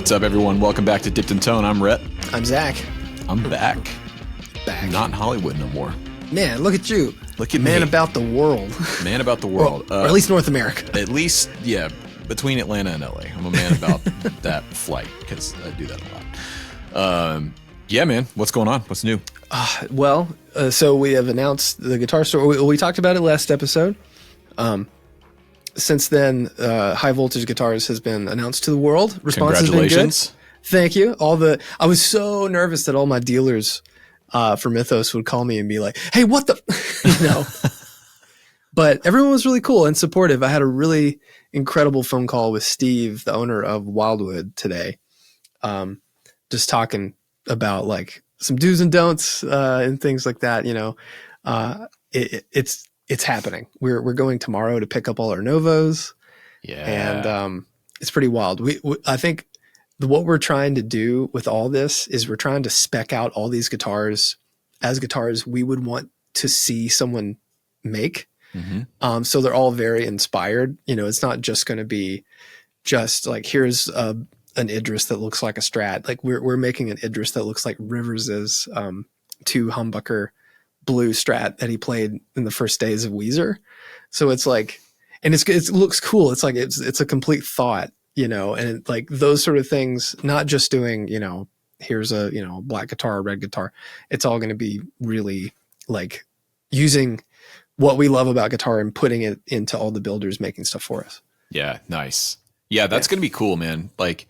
What's up, everyone? Welcome back to Dipped in Tone. I'm Rhett. I'm Zach. I'm back. Not in Hollywood no more. Man, look at you. Look at Man me. about the world. Man about the world. Or at least North America. At least, yeah, between Atlanta and LA. I'm a man about that flight because I do that a lot. Yeah, man. What's going on? What's new? So we have announced the guitar store. We talked about it last episode. Since then, High Voltage Guitars has been announced to the world. Response has been good. Thank you. I was so nervous that all my dealers for Mythos would call me and be like, "Hey, what the?" But everyone was really cool and supportive. I had a really incredible phone call with Steve, the owner of Wildwood, today, just talking about like some do's and don'ts and things like that. It's happening. We're going tomorrow to pick up all our Novos. Yeah. And it's pretty wild. I think what we're trying to do with all this is we're trying to spec out all these guitars as guitars we would want to see someone make. Mm-hmm. So they're all very inspired. It's not just going to be just like, here's an Idris that looks like a Strat. Like we're making an Idris that looks like Rivers's 2 humbucker blue Strat that he played in the first days of Weezer. So it's like, and it looks cool. It's like, it's a complete thought, and like those sort of things, not just doing, here's a, black guitar, red guitar. It's all going to be really like using what we love about guitar and putting it into all the builders making stuff for us. Yeah. Nice. Yeah. That's going to be cool, man. Like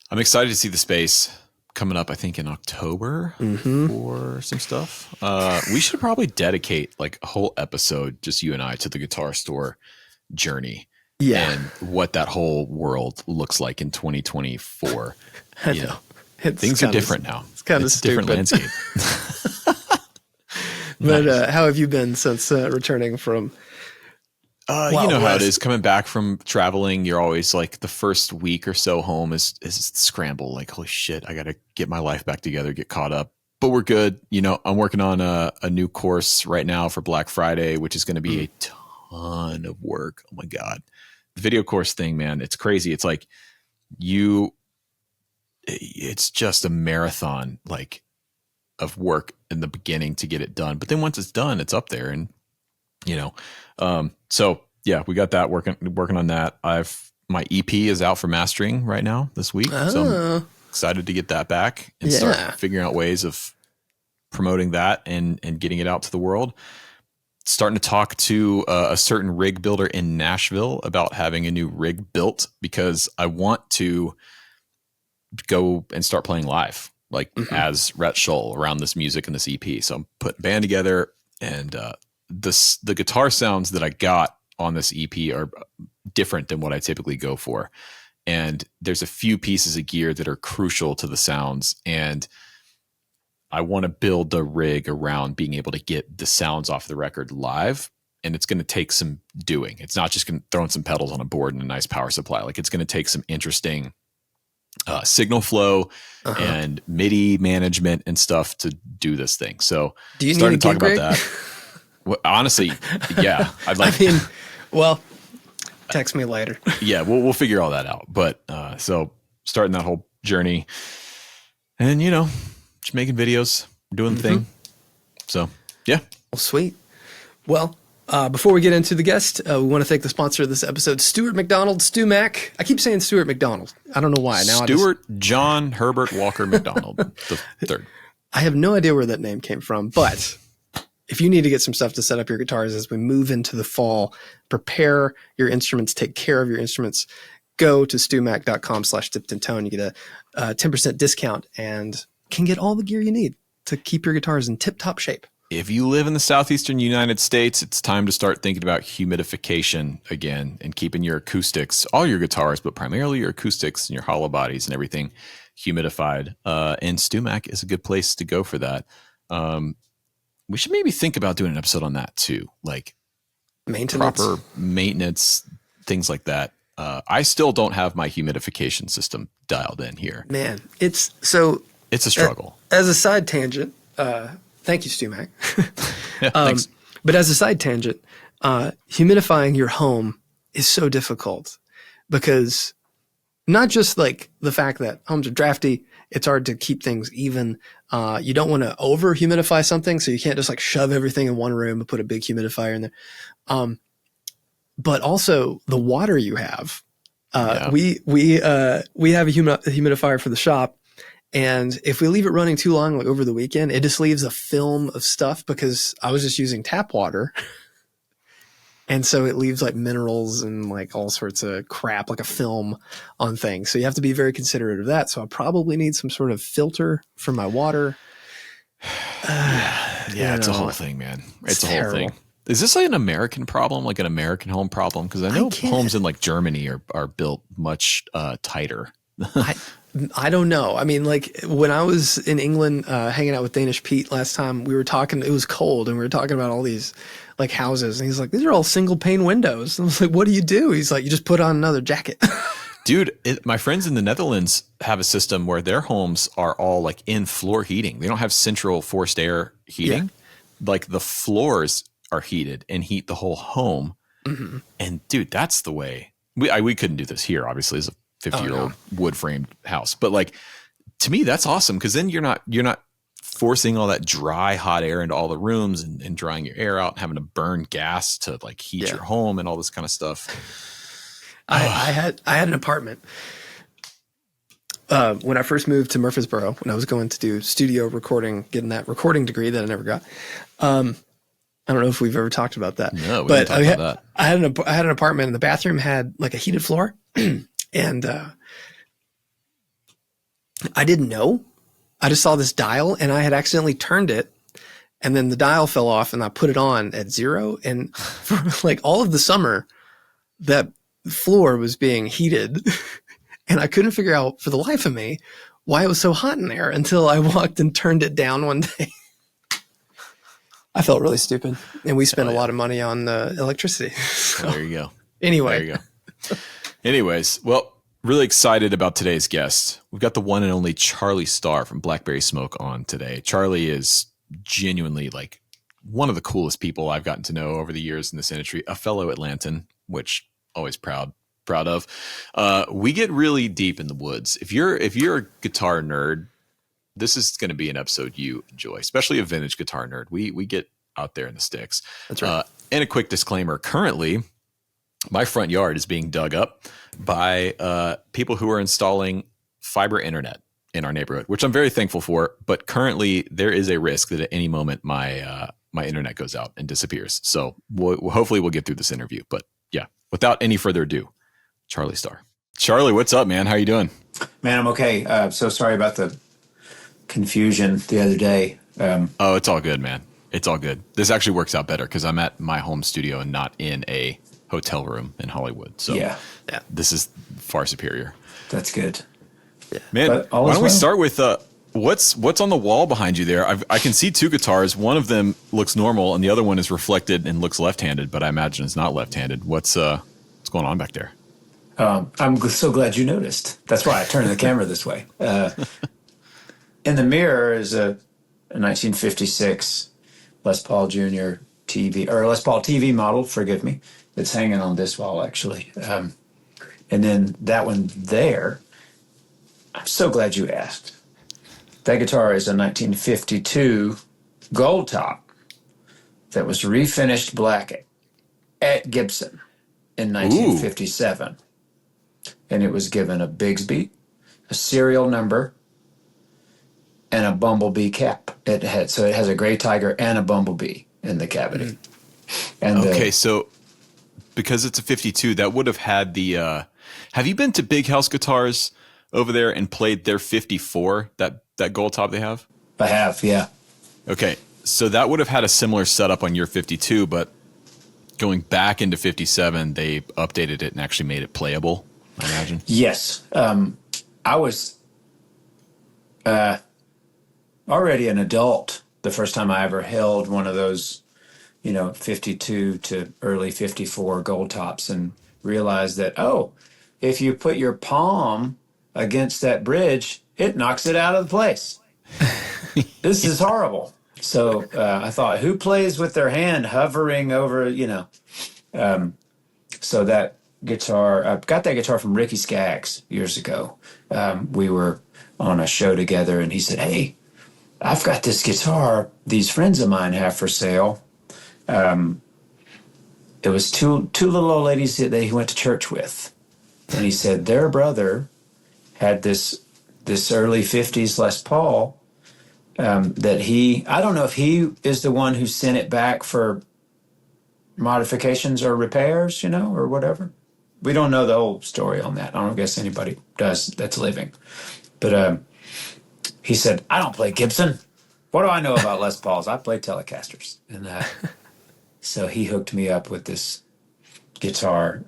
I'm excited to see the space coming up, I think in October for some stuff. We should probably dedicate like a whole episode, just you and I, to the guitar store journey. Yeah. And what that whole world looks like in 2024. I know. Things are different now. It's kind of stupid. Different landscape. But nice. How have you been since returning from you know how it is coming back from traveling. You're always like the first week or so home is scramble. Like, holy shit, I got to get my life back together, get caught up. But we're good. I'm working on a new course right now for Black Friday, which is going to be a ton of work. Oh my God. The video course thing, man, it's crazy. It's like it's just a marathon like of work in the beginning to get it done. But then once it's done, it's up there and so yeah, we got that working on that. My EP is out for mastering right now this week. So I'm excited to get that back and start figuring out ways of promoting that and getting it out to the world. Starting to talk to a certain rig builder in Nashville about having a new rig built because I want to go and start playing live, like as Rhett Scholl around this music and this EP. So I'm putting a band together and, the guitar sounds that I got on this EP are different than what I typically go for. And there's a few pieces of gear that are crucial to the sounds. And I want to build the rig around being able to get the sounds off the record live. And it's going to take some doing. It's not just throwing some pedals on a board and a nice power supply. Like it's going to take some interesting signal flow and MIDI management and stuff to do this thing. So do you need to talk about that? Well, honestly, yeah. Text me later. Yeah, we'll figure all that out. But so starting that whole journey and, just making videos, doing the thing. So, yeah. Well, sweet. Well, before we get into the guest, we want to thank the sponsor of this episode, Stuart McDonald, Stu Mac. I keep saying Stuart McDonald. I don't know why. Stuart John Herbert Walker McDonald, the third. I have no idea where that name came from, but if you need to get some stuff to set up your guitars as we move into the fall, prepare your instruments, take care of your instruments, go to stumac.com/dippedintone. You get a 10% discount and can get all the gear you need to keep your guitars in tip-top shape. If you live in the southeastern United States, it's time to start thinking about humidification again and keeping your acoustics, all your guitars, but primarily your acoustics and your hollow bodies and everything humidified. And StuMac is a good place to go for that. We should maybe think about doing an episode on that too, like maintenance, proper maintenance, things like that. I still don't have my humidification system dialed in here. Man, it's a struggle. As a side tangent, thank you, Stu Mac. Yeah, thanks. But as a side tangent, humidifying your home is so difficult because Not just like the fact that homes are drafty. It's hard to keep things even. You don't want to over humidify something. So you can't just like shove everything in one room and put a big humidifier in there. But also the water you have. We have a humidifier for the shop. And if we leave it running too long, like over the weekend, it just leaves a film of stuff because I was just using tap water. And so it leaves like minerals and like all sorts of crap, like a film on things. So you have to be very considerate of that. So I probably need some sort of filter for my water. It's a whole thing, man. It's a whole thing. Is this like an American problem, like an American home problem? Because I know homes in like Germany are built much tighter. I don't know. I mean, like when I was in England hanging out with Danish Pete last time, we were talking, it was cold and we were talking about all these like houses. And he's like, these are all single pane windows. And I was like, what do you do? He's like, you just put on another jacket. Dude, my friends in the Netherlands have a system where their homes are all like in floor heating. They don't have central forced air heating. Yeah. Like the floors are heated and heat the whole home. Mm-hmm. And dude, that's the way. We couldn't do this here, obviously, as a 50-year-old wood framed house. But like, to me, that's awesome. Cause then you're not forcing all that dry, hot air into all the rooms and drying your air out and having to burn gas to like heat your home and all this kind of stuff. I had an apartment when I first moved to Murfreesboro, when I was going to do studio recording, getting that recording degree that I never got. I don't know if we've ever talked about that. No, we didn't talk about that. I had an apartment and the bathroom had like a heated floor. And I didn't know. I just saw this dial and I had accidentally turned it. And then the dial fell off and I put it on at 0. And for like all of the summer, that floor was being heated. And I couldn't figure out for the life of me why it was so hot in there until I walked and turned it down one day. I felt really stupid. And we spent a lot of money on electricity. So, there you go. Anyway. There you go. Anyways, well, really excited about today's guest. We've got the one and only Charlie Starr from Blackberry Smoke on today. Charlie is genuinely like one of the coolest people I've gotten to know over the years in this industry, a fellow Atlantan, which always proud of. We get really deep in the woods. If you're a guitar nerd, this is going to be an episode you enjoy, especially a vintage guitar nerd. We get out there in the sticks. That's right. And a quick disclaimer, currently, my front yard is being dug up by people who are installing fiber internet in our neighborhood, which I'm very thankful for. But currently, there is a risk that at any moment my internet goes out and disappears. So hopefully we'll get through this interview. But yeah, without any further ado, Charlie Starr. Charlie, what's up, man? How you doing? Man, I'm okay. So sorry about the confusion the other day. Oh, it's all good, man. It's all good. This actually works out better because I'm at my home studio and not in a hotel room in Hollywood. So yeah, this is far superior. That's good. Yeah. Man, why don't we start with what's on the wall behind you there? I can see two guitars. One of them looks normal and the other one is reflected and looks left-handed, but I imagine it's not left-handed. What's going on back there? I'm so glad you noticed. That's why I turned the camera this way. In the mirror is a 1956 Les Paul Jr. TV, or Les Paul TV model, forgive me. It's hanging on this wall, actually. And then that one there, I'm so glad you asked. That guitar is a 1952 gold top that was refinished black at Gibson in 1957. Ooh. And it was given a Bigsby, a serial number, and a bumblebee cap. It has a gray tiger and a bumblebee in the cavity. And so because it's a 52, that would have had the have you been to Big House Guitars over there and played their 54, that gold top they have? I have, yeah. Okay, so that would have had a similar setup on your 52, but going back into 57, they updated it and actually made it playable, I imagine. Yes. I was already an adult the first time I ever held one of those, 52 to early 54 gold tops and realized that, if you put your palm against that bridge, it knocks it out of the place. This is horrible. So I thought, who plays with their hand hovering over, so that guitar. I got that guitar from Ricky Skaggs years ago. We were on a show together, and he said, "Hey, I've got this guitar these friends of mine have for sale." It was two little old ladies that he went to church with, and he said their brother had this early '50s Les Paul that I don't know if he is the one who sent it back for modifications or repairs, or whatever. We don't know the whole story on that. I don't guess anybody does that's living. But he said, "I don't play Gibson. What do I know about Les Pauls? I play Telecasters." And so he hooked me up with this guitar,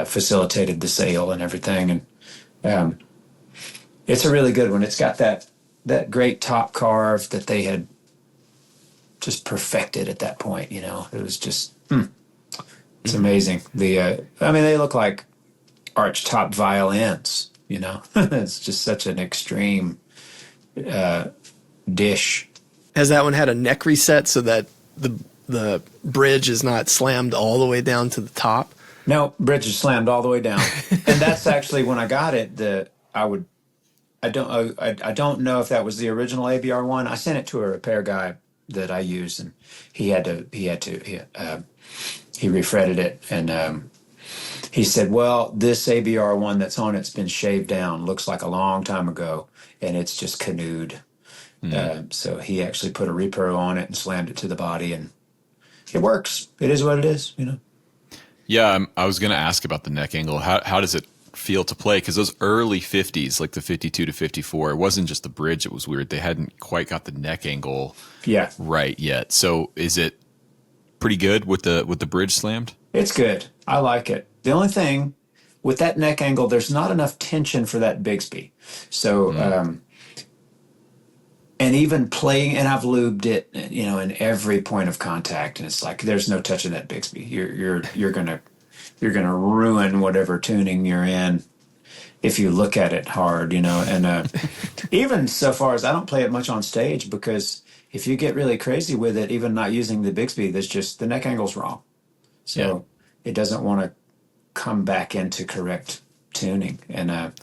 facilitated the sale and everything. And it's a really good one. It's got that great top carve that they had just perfected at that point. It was just, it's amazing. They look like arch top violins, It's just such an extreme dish. Has that one had a neck reset so that the bridge is not slammed all the way down to the top? No, bridge is slammed all the way down. And that's actually when I got it. I don't know if that was the original ABR one. I sent it to a repair guy that I use, and he refretted it, and he said, "Well, this ABR one that's on it's been shaved down. Looks like a long time ago, and it's just canoed." So he actually put a repro on it and slammed it to the body, and it works. It is what it is, Yeah, I was going to ask about the neck angle. How does it feel to play? Because those early 50s, like the 52 to 54, it wasn't just the bridge. It was weird. They hadn't quite got the neck angle right yet. So is it pretty good with the bridge slammed? It's good. I like it. The only thing with that neck angle, there's not enough tension for that Bigsby. So, and even playing, and I've lubed it, in every point of contact, and it's like there's no touching that Bigsby. You're gonna ruin whatever tuning you're in if you look at it hard, And even so far as I don't play it much on stage, because if you get really crazy with it, even not using the Bigsby, there's just the neck angle's wrong. So it doesn't want to come back into correct tuning. And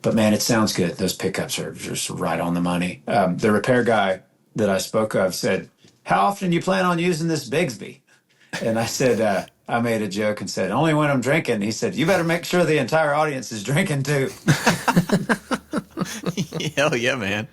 but man, it sounds good. Those pickups are just right on the money. The repair guy that I spoke of said, "How often do you plan on using this Bigsby?" And I said, I made a joke and said, "Only when I'm drinking." He said, "You better make sure the entire audience is drinking too." Hell yeah, man.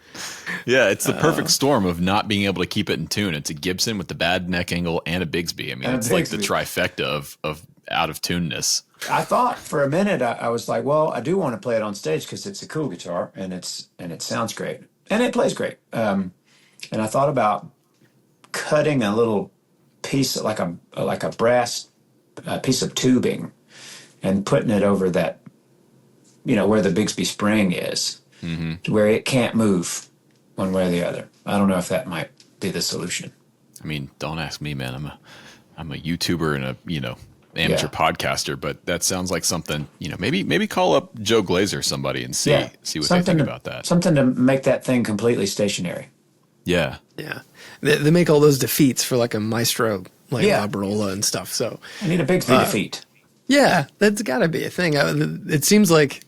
Yeah, it's the perfect storm of not being able to keep it in tune. It's a Gibson with the bad neck angle and a Bigsby. I mean, it's like the trifecta of out of tuneness. I thought for a minute, I was like, well, I do want to play it on stage because it's a cool guitar and it sounds great and it plays great. And I thought about cutting a little piece, like a brass piece of tubing, and putting it over that, where the Bigsby spring is, where it can't move one way or the other. I don't know if that might be the solution. I mean, don't ask me, man. I'm a YouTuber and a amateur podcaster, but that sounds like something, maybe call up Joe Glazer or somebody and see what they think about that. Something to make that thing completely stationary. Yeah. Yeah. They make all those defeats for like a Maestro, like Labrola and stuff. So I need a Bigsby defeat. Yeah, that's got to be a thing. It seems like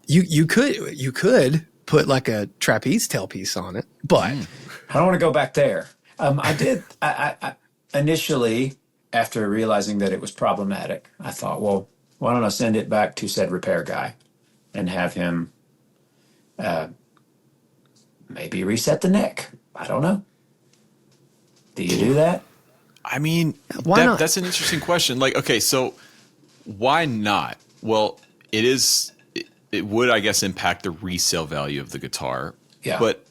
you could put like a trapeze tailpiece on it, but I don't want to go back there. I did. I initially, after realizing that it was problematic, I thought, well, why don't I send it back to said repair guy and have him maybe reset the neck. I don't know. Do you do that? I mean, why not? That's an interesting question. Like, okay, so why not? Well, it would, I guess, impact the resale value of the guitar. Yeah. But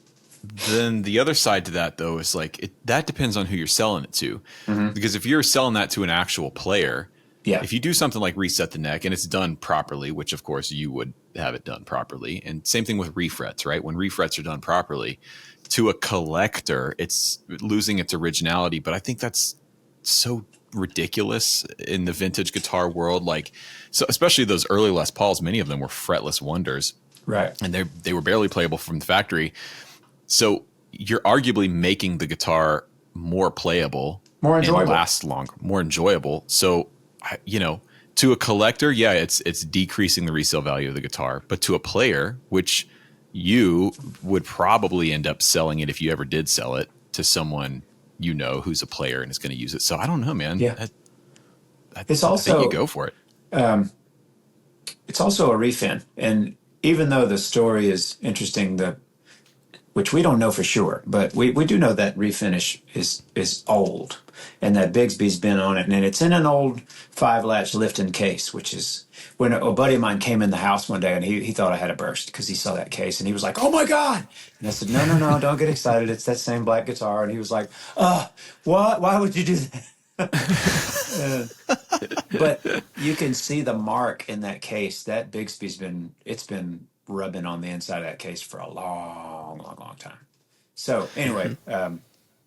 then the other side to that, though, is like that depends on who you're selling it to. Because if you're selling that to an actual player, if you do something like reset the neck and it's done properly, which of course you would have it done properly, and same thing with refrets, right? When refrets are done properly, to a collector, it's losing its originality. But I think that's so ridiculous in the vintage guitar world. Like, so especially those early Les Pauls, many of them were fretless wonders, right? And they were barely playable from the factory. So you're arguably making the guitar more playable, more enjoyable, and last longer, more enjoyable. So, To a collector, yeah, it's decreasing the resale value of the guitar. But to a player, which you would probably end up selling it if you ever did sell it to someone you know who's a player and is going to use it. So I don't know, man. Yeah. I think you go for it. It's also a refin. And even though the story is interesting, which we don't know for sure, but we do know that refinish is old and that Bigsby's been on it. And it's in an old 5-latch Lifton case, which is when a buddy of mine came in the house one day and he thought I had a burst because he saw that case and he was like, "Oh my God." And I said, no, don't get excited. It's that same black guitar. And he was like, what? Why would you do that? But you can see the mark in that case. That Bigsby's been rubbing on the inside of that case for a long time. So anyway,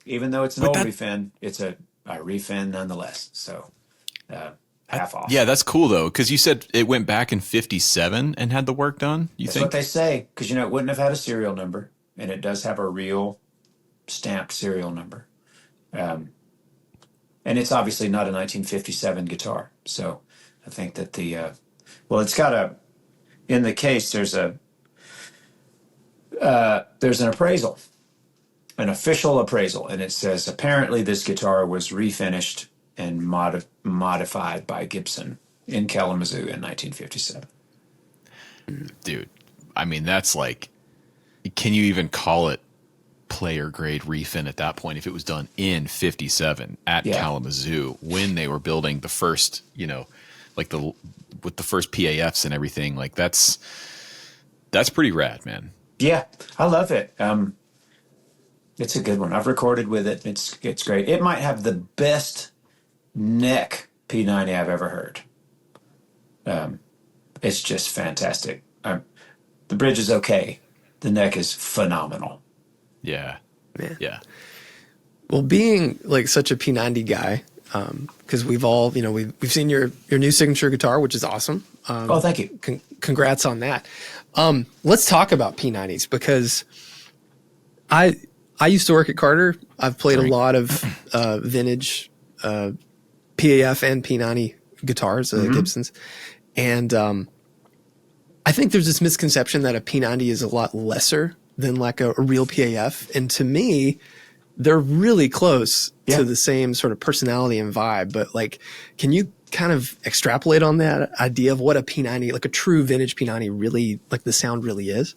even though it's an old refin, it's a refin nonetheless. So half off. Yeah, that's cool though, because you said it went back in '57 and had the work done. That's what they say, because it wouldn't have had a serial number, and it does have a real stamped serial number. And it's obviously not a 1957 guitar. So I think that it's got in the case, there's an appraisal, an official appraisal, and it says apparently this guitar was refinished and modified by Gibson in Kalamazoo in 1957. Dude, I mean, that's like, can you even call it player grade refin at that point if it was done in 57 at Kalamazoo when they were building the first, like with the first PAFs and everything? Like that's pretty rad, man. Yeah, I love it. It's a good one. I've recorded with it. It's great. It might have the best neck P90 I've ever heard. It's just fantastic. The bridge is okay. The neck is phenomenal. Yeah. Well, being like such a P90 guy, because we've all, we've seen your new signature guitar, which is awesome. Thank you. Congrats on that. Let's talk about P90s, because I used to work at Carter. I've played a lot of vintage PAF and P90 guitars, Gibsons. And I think there's this misconception that a P90 is a lot lesser than like a real PAF. And to me, they're really close to the same sort of personality and vibe. But like, can you kind of extrapolate on that idea of what a P90, like a true vintage P90 really, like the sound really is?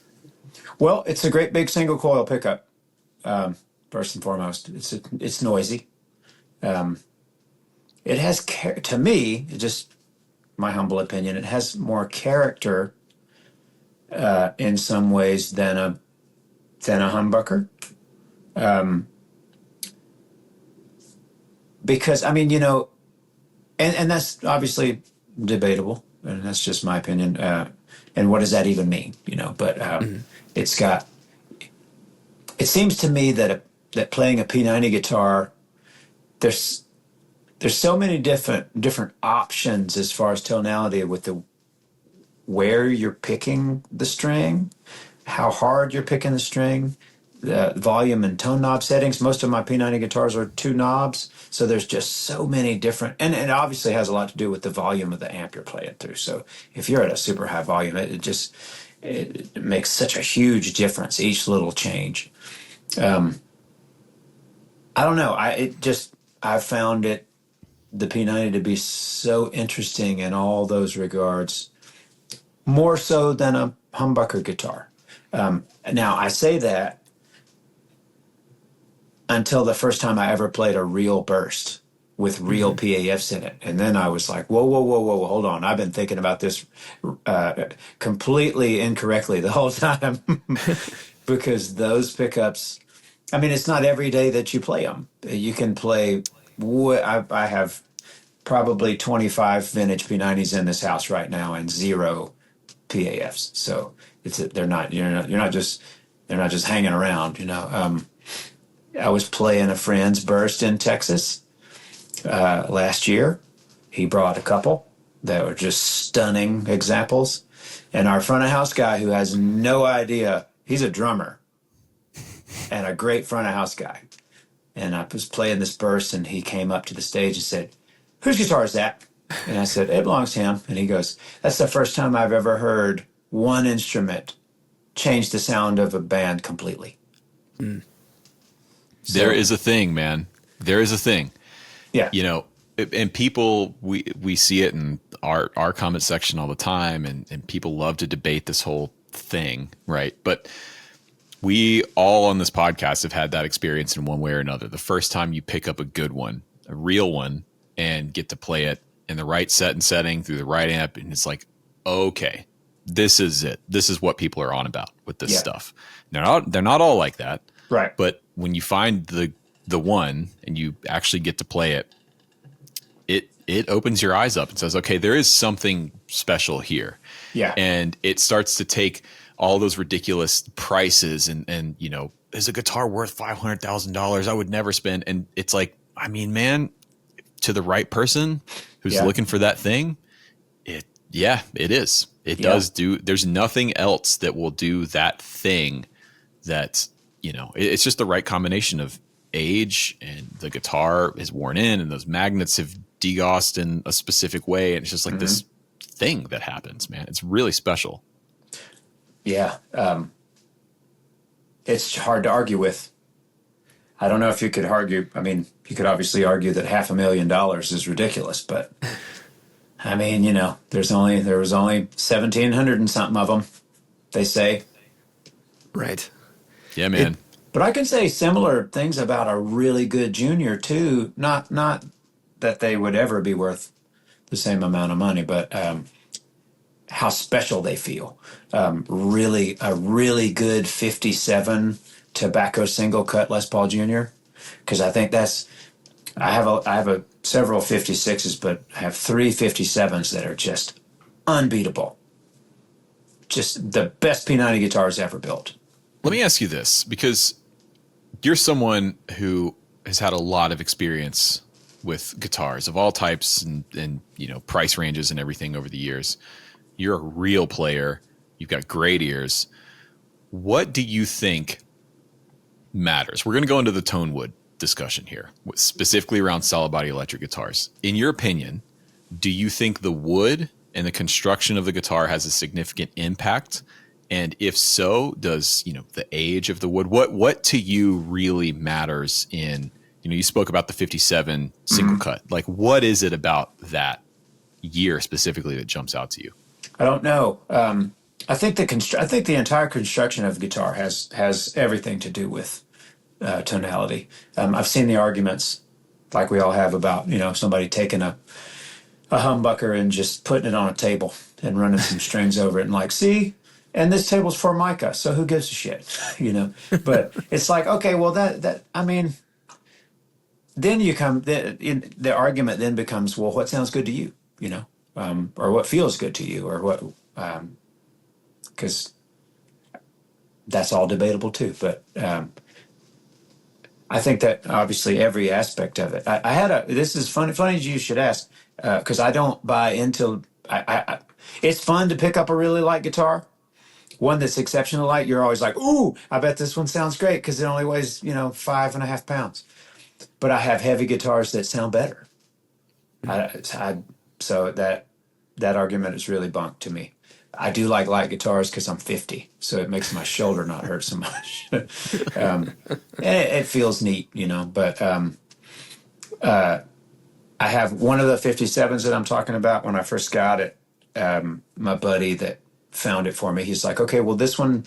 Well, it's a great big single coil pickup. First and foremost, it's noisy. It has, to me, just my humble opinion, it has more character in some ways than a humbucker. Because and that's obviously debatable, and that's just my opinion. And what does that even mean? But it seems to me that playing a P90 guitar, there's so many different options as far as tonality with where you're picking the string, how hard you're picking the string, the volume and tone knob settings. Most of my P90 guitars are 2 knobs, so there's just so many different, and it obviously has a lot to do with the volume of the amp you're playing through. So if you're at a super high volume, it makes such a huge difference, each little change. I don't know. I found the P90 to be so interesting in all those regards, more so than a humbucker guitar. Now, I say that until the first time I ever played a real burst with real PAFs in it. And then I was like, whoa, hold on. I've been thinking about this completely incorrectly the whole time. Because those pickups, it's not every day that you play them. You can play, I have probably 25 vintage P90s in this house right now and 0 PAFs. So they're not just hanging around, I was playing a friend's burst in Texas last year. He brought a couple that were just stunning examples. And our front of house guy, who has no idea, he's a drummer and a great front of house guy. And I was playing this burst and he came up to the stage and said, "Whose guitar is that?" And I said, it belongs to him. And he goes, that's the first time I've ever heard one instrument change the sound of a band completely. Mm. So, there is a thing, man. There is a thing. Yeah. You know, and people, we see it in our comment section all the time, and people love to debate this whole thing, right? But we all on this podcast have had that experience in one way or another. The first time you pick up a good one, a real one, and get to play it in the right set and setting through the right amp, and it's like, okay, this is it. This is what people are on about with this stuff. They're not all like that, right? But when you find the one and you actually get to play it, it opens your eyes up and says, okay, there is something special here. Yeah, and it starts to take all those ridiculous prices and you know, is a guitar worth $500,000? I would never spend. And it's like, I mean, man, to the right person who's looking for that thing, it is. It does do. There's nothing else that will do that thing. That, you know, it's just the right combination of age, and the guitar is worn in, and those magnets have degaussed in a specific way, and it's just like this thing that happens, man. It's really special. Yeah. It's hard to argue with. I don't know if you could argue. I mean, you could obviously argue that $500,000 is ridiculous, but I mean, you know, there was only 1,700 and something of them, they say. Right. Yeah, man. But I can say similar things about a really good junior too. Not that they would ever be worth the same amount of money, but how special they feel. A really good 57 tobacco single cut Les Paul Jr. Because I think I have several 56s, but I have 3 57s that are just unbeatable. Just the best P90 guitars ever built. Let me ask you this, because you're someone who has had a lot of experience with guitars of all types and you know, price ranges and everything over the years. You're a real player. You've got great ears. What do you think matters? We're going to go into the Tonewood discussion here, specifically around solid body electric guitars. In your opinion, do you think the wood and the construction of the guitar has a significant impact? And if so, does, you know, the age of the wood, what to you really matters in, you know, you spoke about the 57 single cut. Like, what is it about that year specifically that jumps out to you? I don't know. I think the entire construction of the guitar has everything to do with tonality. I've seen the arguments, like we all have, about, you know, somebody taking a humbucker and just putting it on a table and running some strings over it and like, see, and this table's Formica, so who gives a shit, you know? But it's like, okay, well, that I mean, then the argument then becomes, well, what sounds good to you, you know, or what feels good to you, or what, because that's all debatable too. But I think that obviously every aspect of it. This is funny you should ask, because I don't buy into. It's fun to pick up a really light guitar, one that's exceptionally light. You're always like, ooh, I bet this one sounds great because it only weighs, you know, 5.5 pounds. But I have heavy guitars that sound better. So that argument is really bunk to me. I do like light guitars because I'm 50, so it makes my shoulder not hurt so much. And it feels neat, you know. But I have one of the 57s that I'm talking about. When I first got it, my buddy that found it for me, he's like, okay, well, this one,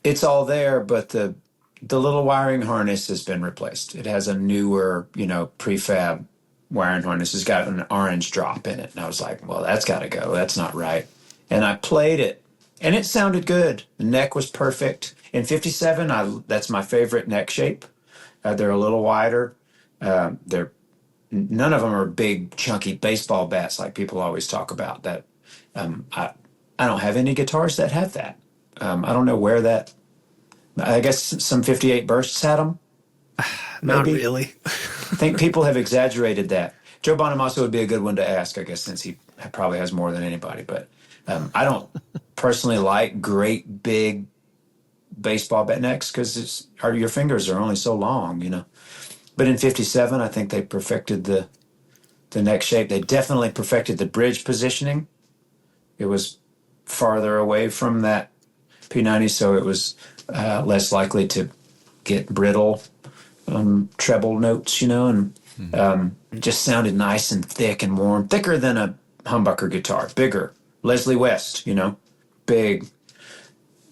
it's all there, but the little wiring harness has been replaced. It has a newer, you know, prefab wiring harness. It's got an orange drop in it. And I was like, well, that's got to go. That's not right. And I played it, and it sounded good. The neck was perfect. In 57, that's my favorite neck shape. They're a little wider. None of them are big, chunky baseball bats like people always talk about. That I don't have any guitars that have that. I don't know where that. I guess some 58 bursts had them. Not really. I think people have exaggerated that. Joe Bonamassa would be a good one to ask, I guess, since he probably has more than anybody. But I don't personally like great big baseball bat necks because your fingers are only so long, you know. But in 57, I think they perfected the neck shape. They definitely perfected the bridge positioning. It was farther away from that P90, so it was less likely to get brittle treble notes, and just sounded nice and thick and warm, thicker than a humbucker guitar, bigger. Leslie West, big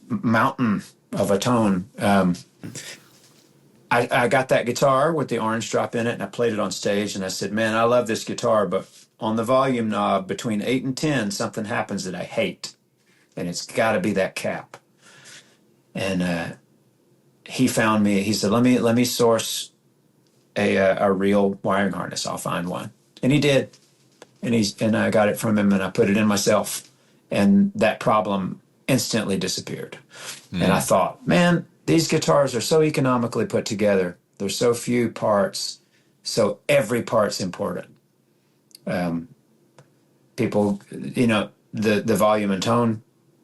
mountain of a tone. I got that guitar with the orange drop in it, and I played it on stage, and I said, man, I love this guitar, but on the volume knob between 8 and 10, something happens that I hate, and it's got to be that cap. And he found me. He said, let me source a real wiring harness. I'll find one. And he did. And I got it from him, and I put it in myself, and that problem instantly disappeared. And I thought, man, these guitars are so economically put together. There's so few parts, so every part's important. People, the volume and tone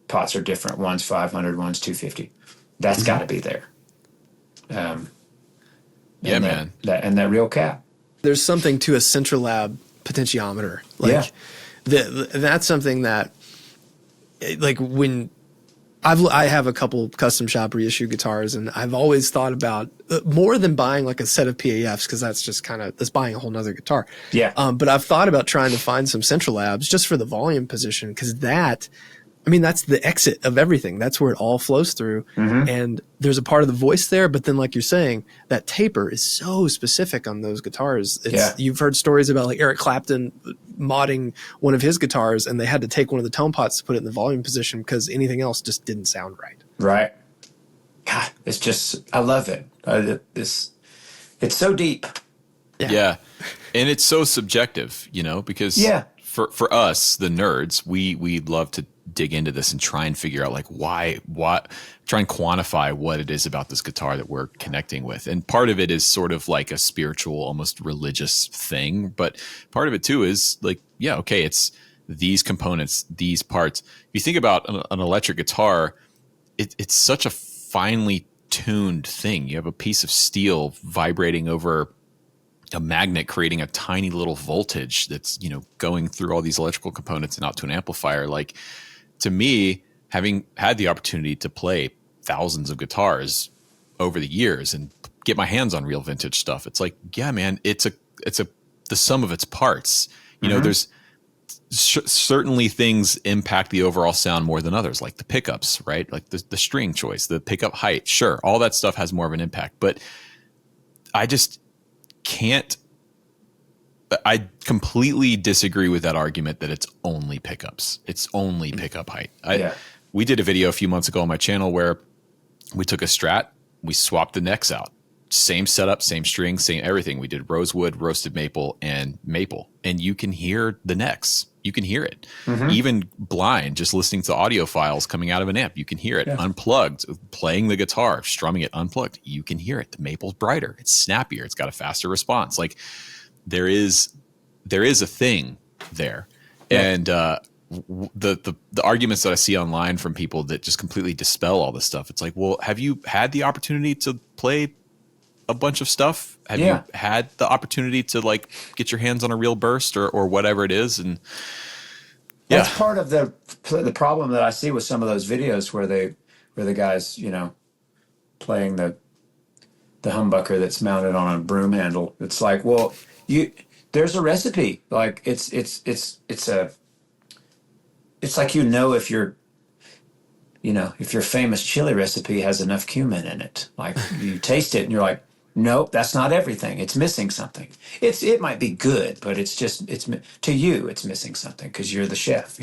pots are different. One's 500, one's 250. That's got to be there. Yeah, man. That real cap. There's something to a Centralab potentiometer. That's something that, when I have a couple custom shop reissue guitars, and I've always thought about more than buying like a set of PAFs, because that's just that's buying a whole nother guitar. Yeah. But I've thought about trying to find some Centralabs just for the volume position, because that's the exit of everything. That's where it all flows through. Mm-hmm. And there's a part of the voice there, but then like you're saying, that taper is so specific on those guitars. You've heard stories about like Eric Clapton modding one of his guitars, and they had to take one of the tone pots to put it in the volume position because anything else just didn't sound right. Right. God, it's just, I love it. It's so deep. Yeah. And it's so subjective, because for us, the nerds, we love to dig into this and try and figure out try and quantify what it is about this guitar that we're connecting with. And part of it is sort of like a spiritual, almost religious thing. But part of it too is it's these components, these parts. If you think about an electric guitar, it's such a finely tuned thing. You have a piece of steel vibrating over a magnet, creating a tiny little voltage that's, going through all these electrical components and out to an amplifier. Like, to me, having had the opportunity to play thousands of guitars over the years and get my hands on real vintage stuff, it's like, yeah, man, it's the sum of its parts. There's certainly things impact the overall sound more than others, like the pickups, right? Like the string choice, the pickup height. Sure, all that stuff has more of an impact, but I just can't. I completely disagree with that argument that it's only pickups. It's only pickup height. We did a video a few months ago on my channel where we took a Strat, we swapped the necks out. Same setup, same string, same everything. We did rosewood, roasted maple, and maple. And you can hear the necks. You can hear it. Mm-hmm. Even blind, just listening to audio files coming out of an amp, you can hear it. Yeah. Unplugged, playing the guitar, strumming it unplugged, you can hear it. The maple's brighter. It's snappier. It's got a faster response. Like, there is a thing there. Yeah. And the arguments that I see online from people that just completely dispel all this stuff, it's like, well, have you had the opportunity to play a bunch of stuff? Have you had the opportunity to get your hands on a real burst or whatever it is? And that's part of the problem that I see with some of those videos where the guys, playing the humbucker that's mounted on a broom handle. It's like, well, there's a recipe. Like it's like, if your famous chili recipe has enough cumin in it, like you taste it and you're like, nope, that's not everything. It's missing something. It might be good, but it's to you, it's missing something because you're the chef,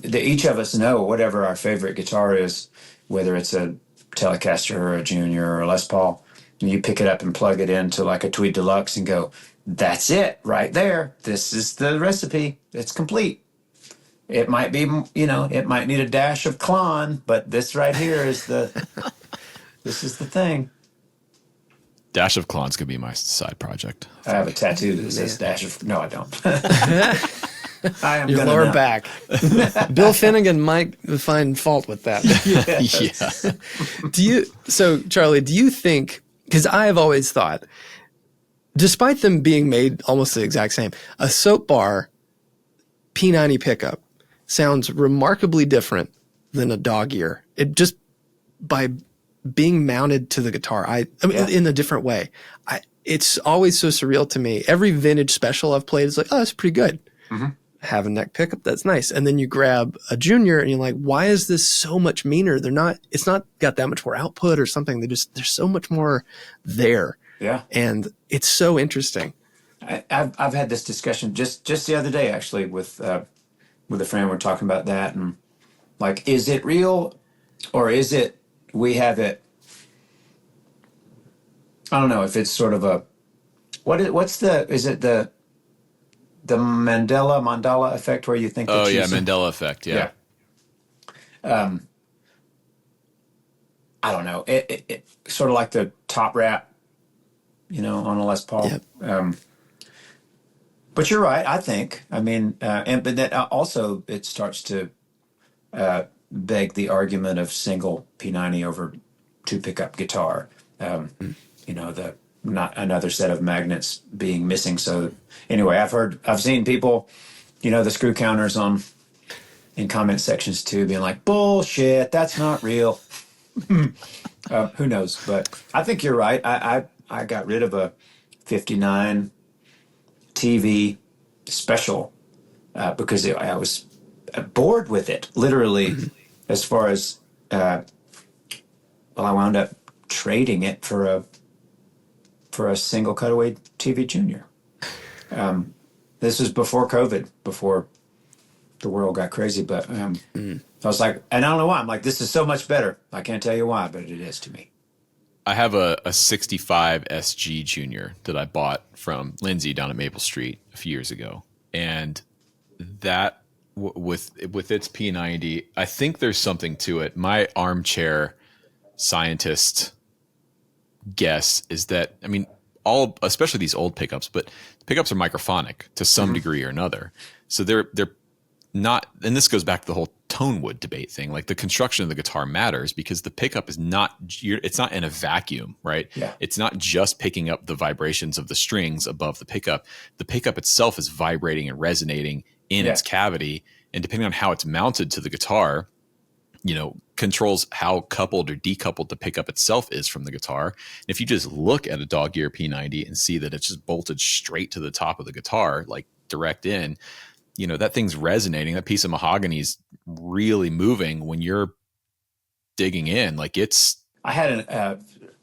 Each of us know whatever our favorite guitar is, whether it's a Telecaster or a Junior or a Les Paul, and you pick it up and plug it into like a Tweed Deluxe and go, that's it right there. This is the recipe. It's complete. It might be, it might need a dash of Klon, but this right here is this is the thing. Dash of Klon's could be my side project. I have a tattoo that says dash of. No, I don't. I am your lower back. Bill Finnegan might find fault with that. Yeah. So Charlie, do you think? Because I have always thought despite them being made almost the exact same, a soap bar P90 pickup sounds remarkably different than a dog ear. It just by being mounted to the guitar, I mean, in a different way. It's always so surreal to me. Every vintage special I've played is like, oh, that's pretty good. Mm-hmm. Have a neck pickup, that's nice. And then you grab a Junior and you're like, why is this so much meaner? It's not got that much more output or something. There's so much more there. Yeah. And it's so interesting. I've had this discussion just the other day, actually, with a friend. We're talking about that, and like, is it real, or is it we have it? I don't know if it's sort of a is it the Mandela effect where you think that Mandela effect, yeah. I don't know, it sort of like the top wrap, on a Les Paul. Yep. But you're right, I think. I mean, but that also it starts to beg the argument of single P90 over two pickup guitar. The not another set of magnets being missing. So anyway, I've seen people, the screw counters in comment sections too, being like, bullshit, that's not real. Who knows? But I think you're right. I got rid of a 59 TV special because I was bored with it, literally, as far as, I wound up trading it for a single cutaway TV Junior. This was before COVID, before the world got crazy, but I was like, and I don't know why, I'm like, this is so much better. I can't tell you why, but it is to me. I have a 65 SG Junior that I bought from Lindsay down at Maple Street a few years ago. And that, with its P90, I think there's something to it. My armchair scientist guess is that, I mean, especially these old pickups, but pickups are microphonic to some degree or another. So they're not, and this goes back to the whole Tonewood debate thing. Like, the construction of the guitar matters because the pickup is it's not in a vacuum, right? Yeah. It's not just picking up the vibrations of the strings above the pickup. The pickup itself is vibrating and resonating in its cavity. And depending on how it's mounted to the guitar, controls how coupled or decoupled the pickup itself is from the guitar. And if you just look at a dog ear P90 and see that it's just bolted straight to the top of the guitar, like direct in, that thing's resonating. That piece of mahogany is really moving when you're digging in. Like, I had a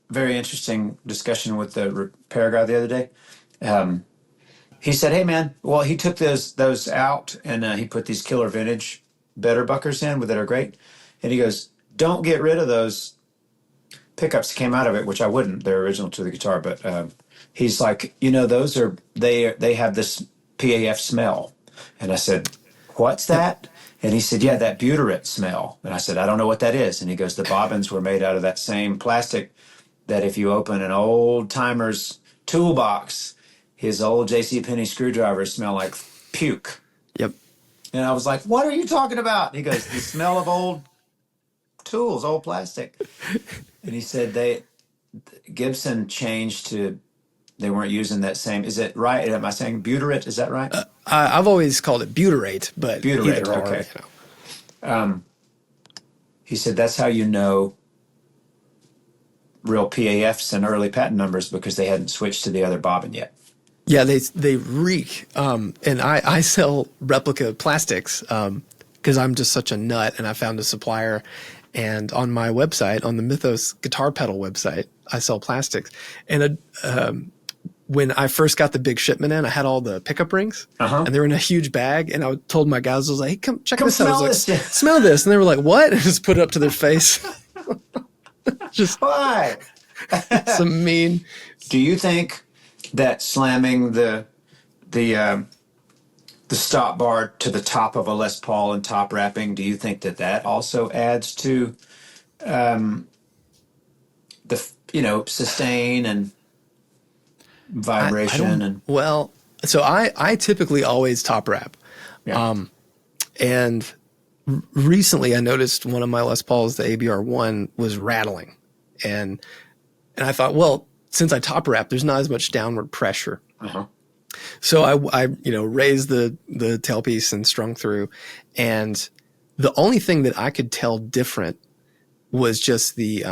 very interesting discussion with the repair guy the other day. He said, hey man, well, he took those out and he put these killer vintage better buckers in that are great. And he goes, don't get rid of those pickups that came out of it, which I wouldn't. They're original to the guitar. But he's like, those they have this PAF smell. And I said, what's that? And he said, yeah, that butyrate smell. And I said, I don't know what that is. And he goes, the bobbins were made out of that same plastic that if you open an old timer's toolbox, his old JCPenney screwdrivers smell like puke. Yep. And I was like, what are you talking about? And he goes, the smell of old tools, old plastic. And he said Gibson changed to, they weren't using that same, is it right? Am I saying butyrate? Is that right? I've always called it butyrate, but butyrate, either okay. Or, he said that's how you know real PAFs and early patent numbers, because they hadn't switched to the other bobbin yet. Yeah, they reek. And I sell replica plastics because I'm just such a nut, and I found a supplier. And on my website, on the Mythos guitar pedal website, I sell plastics. And when I first got the big shipment in, I had all the pickup rings, and they were in a huge bag. And I told my guys, I was like, hey, come check this out. I was like, smell this. And they were like, what? And just put it up to their face. Just why? Some mean. Do you think that slamming the stop bar to the top of a Les Paul and top wrapping, do you think that also adds to the sustain and vibration? Well, so I typically always top wrap. Yeah. And recently I noticed one of my Les Pauls, the ABR1, was rattling. And I thought, well, since I top wrap, there's not as much downward pressure. Uh-huh. So I raised the tailpiece and strung through, and the only thing that I could tell different was just the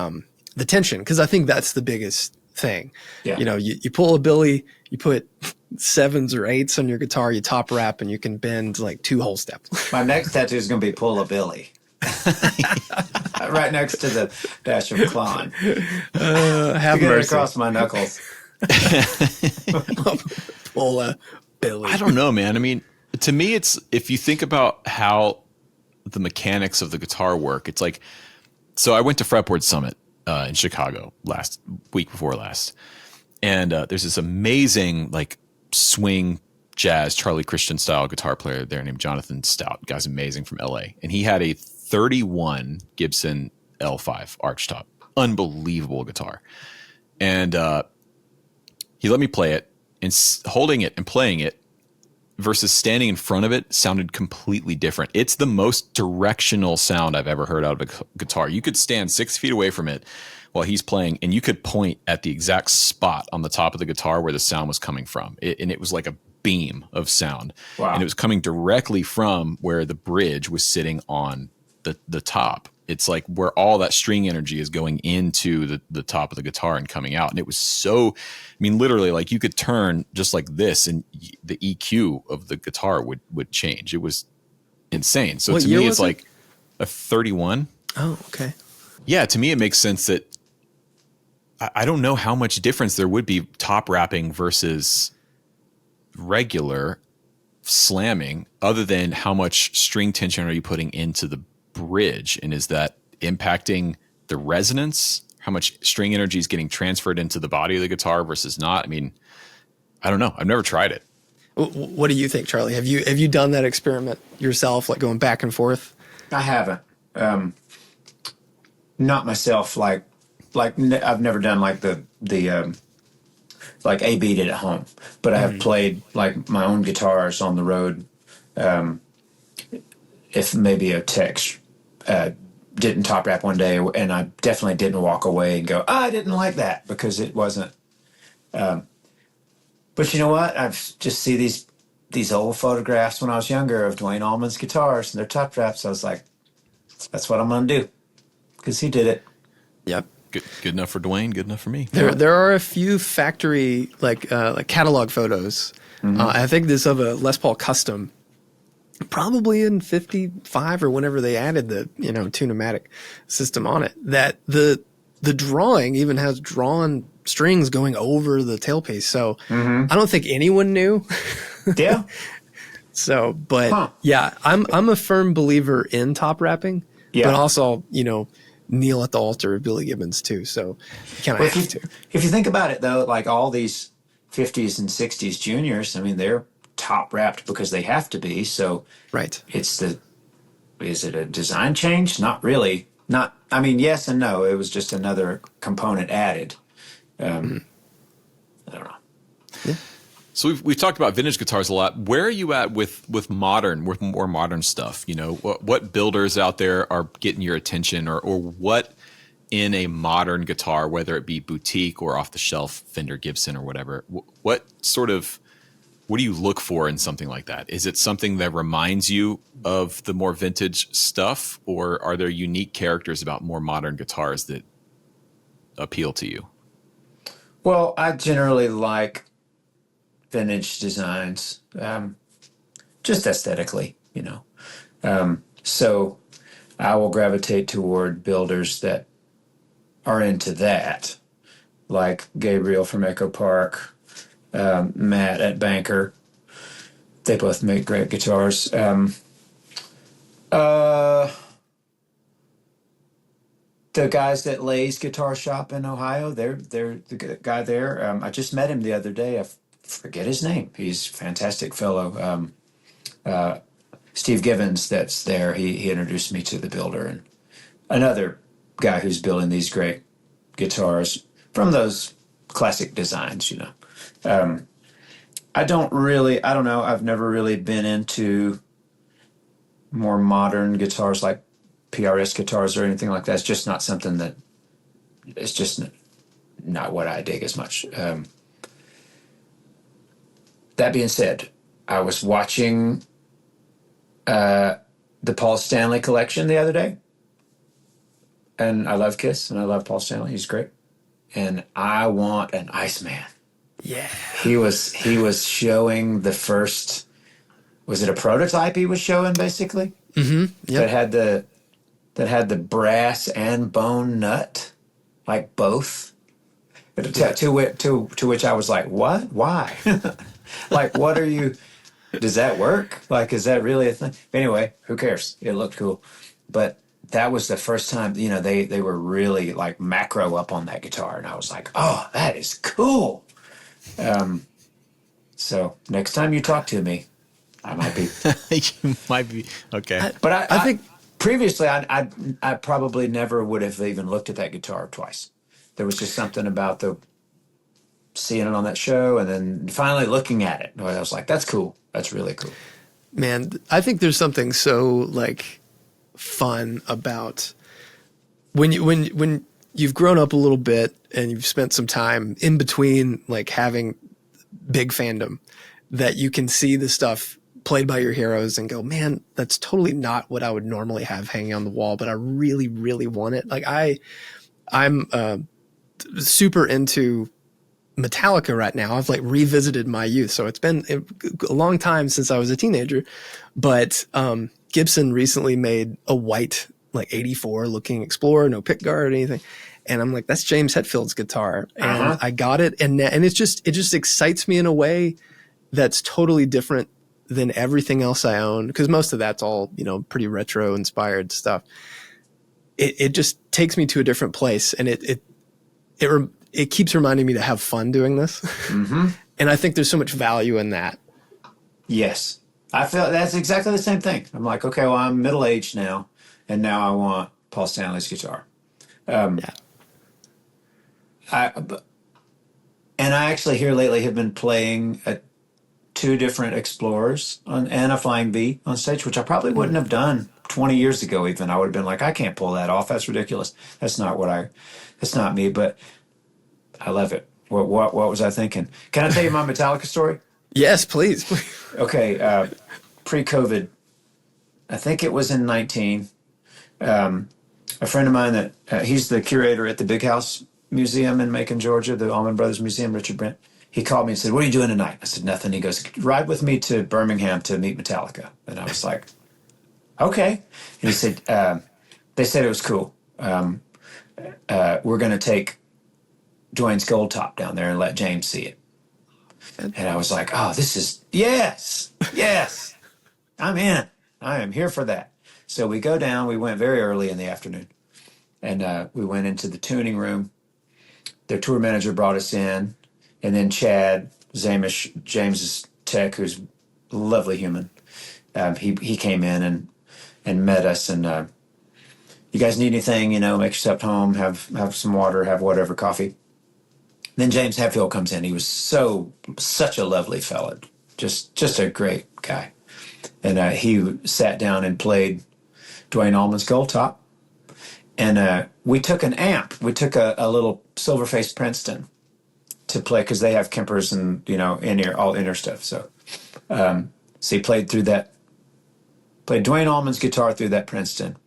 tension, because I think that's the biggest thing. Yeah. You pull a Billy, you put 7s or 8s on your guitar, you top wrap, and you can bend like 2 whole steps. My next tattoo is going to be Pull a Billy. Right next to the dash of Klon. Have Get it mercy. across my knuckles. Pull a Billy. I don't know, man. I mean, to me, it's, if you think about how the mechanics of the guitar work, it's like, so I went to Fretboard Summit in Chicago week before last. And there's this amazing like swing jazz Charlie Christian style guitar player there named Jonathan Stout. Guy's amazing, from LA. And he had a 31 Gibson L5 archtop. Unbelievable guitar. And he let me play it, and holding it and playing it versus standing in front of it sounded completely different. It's the most directional sound I've ever heard out of a guitar. You could stand 6 feet away from it while he's playing, and you could point at the exact spot on the top of the guitar where the sound was coming from. And it was like a beam of sound. Wow. And it was coming directly from where the bridge was sitting on the top. It's like where all that string energy is going into the top of the guitar and coming out. And it was so, I mean, literally, like you could turn just like this and the EQ of the guitar would change. It was insane. So to me, it's like a 31. Oh, okay. Yeah, to me, it makes sense that I don't know how much difference there would be top wrapping versus regular slamming, other than how much string tension are you putting into the bridge, and is that impacting the resonance? How much string energy is getting transferred into the body of the guitar versus not? I mean, I don't know. I've never tried it. What do you think, Charlie? Have you done that experiment yourself, like going back and forth? I haven't. Not myself. Like I've never done like the like A/B did at home, but I have played like my own guitars on the road. If maybe a tech didn't top wrap one day, and I definitely didn't walk away and go, I didn't like that, because it wasn't. But you know what? I've just see these old photographs when I was younger of Dwayne Allman's guitars and their top wraps. I was like, that's what I'm going to do, because he did it. Yep. Good enough for Dwayne. Good enough for me. There are a few factory like catalog photos. I think this of a Les Paul Custom, probably in 55 or whenever they added the Tunematic system on it, that the drawing even has drawn strings going over the tailpiece. So I don't think anyone knew. Yeah. So, but yeah, I'm a firm believer in top wrapping, but also kneel at the altar of Billy Gibbons too. So you kind of have to. If you think about it though, like all these 50s and 60s juniors, I mean, they're top wrapped because they have to be. So right. Is it a design change? Not really. I mean, yes and no. It was just another component added. I don't know. Yeah. So we've talked about vintage guitars a lot. Where are you at with more modern stuff? What builders out there are getting your attention, or what in a modern guitar, whether it be boutique or off the shelf Fender, Gibson, or whatever, what do you look for in something like that? Is it something that reminds you of the more vintage stuff, or are there unique characters about more modern guitars that appeal to you? Well, I generally like vintage designs, just aesthetically, so I will gravitate toward builders that are into that, like Gabriel from Echo Park, Matt at Banker. They both make great guitars. The guys at Lay's Guitar Shop in Ohio, they're the guy there. I just met him the other day. I forget his name. He's a fantastic fellow. Steve Givens, that's there. He introduced me to the builder, and another guy who's building these great guitars from those classic designs, I don't know. I've never really been into more modern guitars like PRS guitars or anything like that. It's just not something that, it's just not what I dig as much. That being said, I was watching the Paul Stanley collection the other day. And I love Kiss, and I love Paul Stanley. He's great. And I want an Iceman. Yeah. He was showing the first, was it a prototype he was showing, basically? Mm-hmm. Yep. That had the brass and bone nut, like both. To which I was like, what? Why? Like, what are you, does that work? Like, is that really a thing? Anyway, who cares? It looked cool. But that was the first time, they were really like macro up on that guitar. And I was like, oh, that is cool. So next time you talk to me, I might be. You might be. Okay. But I think previously I probably never would have even looked at that guitar twice. There was just something about seeing it on that show and then finally looking at it. I was like, that's cool. That's really cool. Man, I think there's something so like fun about when you've grown up a little bit and you've spent some time in between like having big fandom, that you can see the stuff played by your heroes and go, man, that's totally not what I would normally have hanging on the wall, but I really, really want it. Like I'm super into Metallica right now. I've like revisited my youth. So it's been a long time since I was a teenager, but Gibson recently made a white, like 84 looking Explorer, no pick guard or anything. And I'm like, that's James Hetfield's guitar. And I got it. And it just excites me in a way that's totally different than everything else I own. Cause most of that's all, pretty retro inspired stuff. It just takes me to a different place. And it keeps reminding me to have fun doing this. Mm-hmm. And I think there's so much value in that. Yes. I feel that's exactly the same thing. I'm like, okay, well, I'm middle-aged now, and now I want Paul Stanley's guitar. Yeah. And I actually here lately have been playing 2 different Explorers and a Flying V on stage, which I probably wouldn't have done 20 years ago even. I would have been like, I can't pull that off. That's ridiculous. That's not me, but I love it. What was I thinking? Can I tell you my Metallica story? Yes, please. Okay. Pre-COVID, I think it was in 19, a friend of mine that he's the curator at the Big House Museum in Macon, Georgia, the Allman Brothers Museum, Richard Brent. He called me and said, what are you doing tonight? I said, nothing. He goes, ride with me to Birmingham to meet Metallica. And I was like, okay. And he said, they said it was cool. We're going to take Dwayne's Gold Top down there and let James see it. And I was like, oh, this is, yes, I'm in. I am here for that. So we go down. We went very early in the afternoon. And we went into the tuning room. Their tour manager brought us in. And then Chad Zamish, James's tech, who's a lovely human, he came in and met us. And you guys need anything, make yourself at home, have some water, have whatever, coffee. Then James Hetfield comes in. He was such a lovely fellow, just a great guy. And he sat down and played Duane Allman's Gold Top. And we took an amp. We took a little Silverface Princeton to play because they have Kempers and, all inner stuff. So he played Duane Allman's guitar through that Princeton.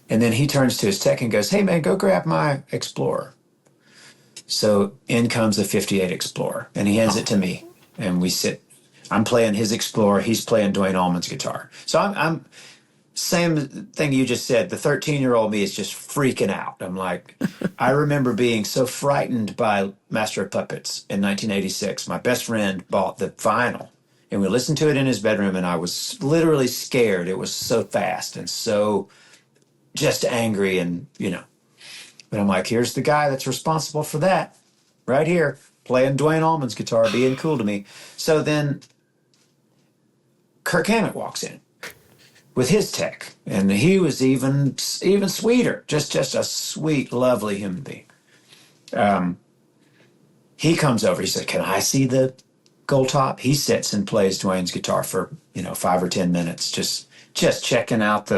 And then he turns to his tech and goes, hey, man, go grab my Explorer. So in comes a 58 Explorer, and he hands it to me, and we sit. I'm playing his Explorer. He's playing Duane Allman's guitar. So I'm same thing you just said. The 13-year-old me is just freaking out. I'm like, I remember being so frightened by Master of Puppets in 1986. My best friend bought the vinyl, and we listened to it in his bedroom, and I was literally scared. It was so fast and so just angry and, But I'm like, here's the guy that's responsible for that right here, playing Duane Allman's guitar, being cool to me. So then Kirk Hammett walks in with his tech, and he was even sweeter, just a sweet, lovely human being. He comes over. He said, can I see the Gold Top? He sits and plays Duane's guitar for, 5 or 10 minutes, just checking out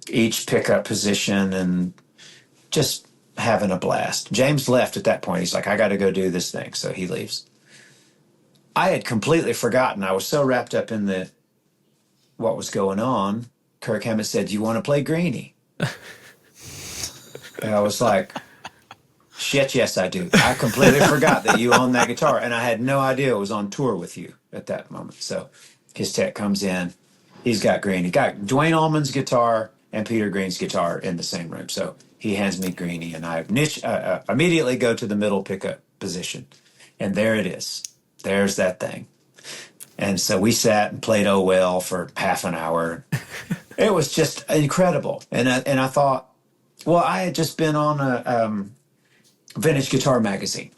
each pickup position and just having a blast. James left at that point. He's like, I got to go do this thing. So he leaves. I had completely forgotten. I was so wrapped up in what was going on. Kirk Hammett said, "You want to play Greenie?" And I was like, shit, yes, I do. I completely forgot that you own that guitar. And I had no idea it was on tour with you at that moment. So his tech comes in. He's got Greenie. Got Dwayne Allman's guitar and Peter Green's guitar in the same room. So he hands me Greenie, and I immediately go to the middle pickup position. And there it is. There's that thing. And so we sat and played Oh Well for half an hour. It was just incredible. And I thought, well, I had just been on a vintage guitar magazine.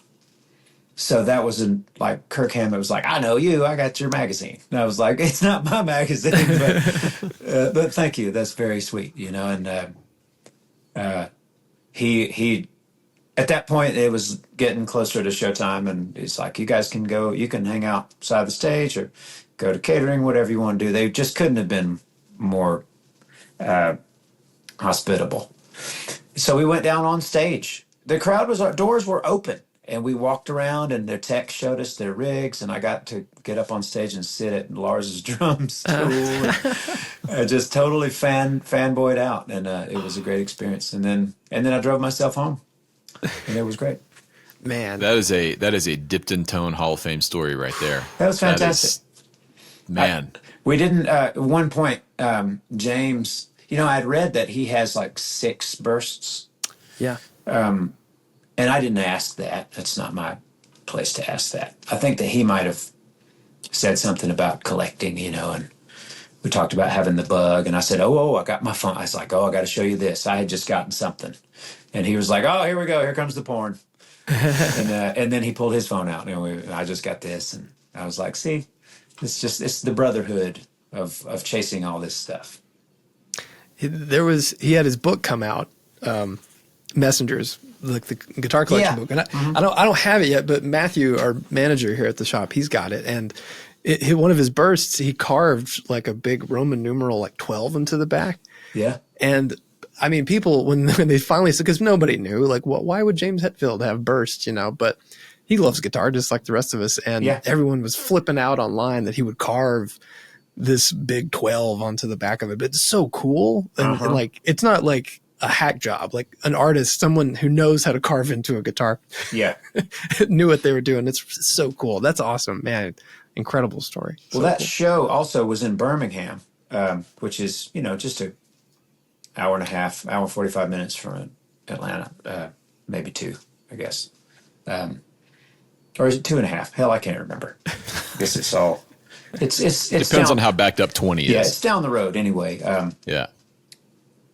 So that was like Kirk Hammett was like, I know you, I got your magazine. And I was like, it's not my magazine, but thank you. That's very sweet, you know. And he at that point, it was getting closer to showtime, and he's like, you guys can go, you can hang outside the stage or go to catering, whatever you want to do. They just couldn't have been more hospitable. So we went down on stage. The doors were open, and we walked around, and their tech showed us their rigs, and I got to get up on stage and sit at Lars's drum stool. Just totally fanboyed out, and it was a great experience. And then I drove myself home, and it was great. Man, that is a Dipton Tone Hall of Fame story right there. That was fantastic. Man, we didn't. At one point, James, you know, I'd read that he has like 6 bursts. Yeah. And I didn't ask that. That's not my place to ask that. I think that he might have said something about collecting, you know, and we talked about having the bug. And I said, oh, I got my phone. I was like, I got to show you this. I had just gotten something. And he was like, oh, here we go. Here comes the porn. And then he pulled his phone out. And I just got this. And I was like, see, it's the brotherhood of chasing all this stuff. He had his book come out, Messengers, like the guitar collection book, and I don't have it yet, but Matthew, our manager here at the shop, he's got it, and one of his bursts, he carved like a big Roman numeral like 12 into the back. Yeah, and I mean, people when they finally said, because nobody knew, like, why would James Hetfield have bursts, you know? But he loves guitar just like the rest of us, and everyone was flipping out online that he would carve this big 12 onto the back of it. But it's so cool, and like it's not like a hack job, like an artist, someone who knows how to carve into a guitar, knew what they were doing. It's so cool. That's awesome, man. Incredible story. Well, that show also was in Birmingham, which is, you know, just an hour and a half, hour 45 minutes from Atlanta, maybe 2, I guess, or is it 2.5? Hell, I can't remember. I guess it's all. It's depends on how backed up 20 is. Yeah, it's down the road anyway.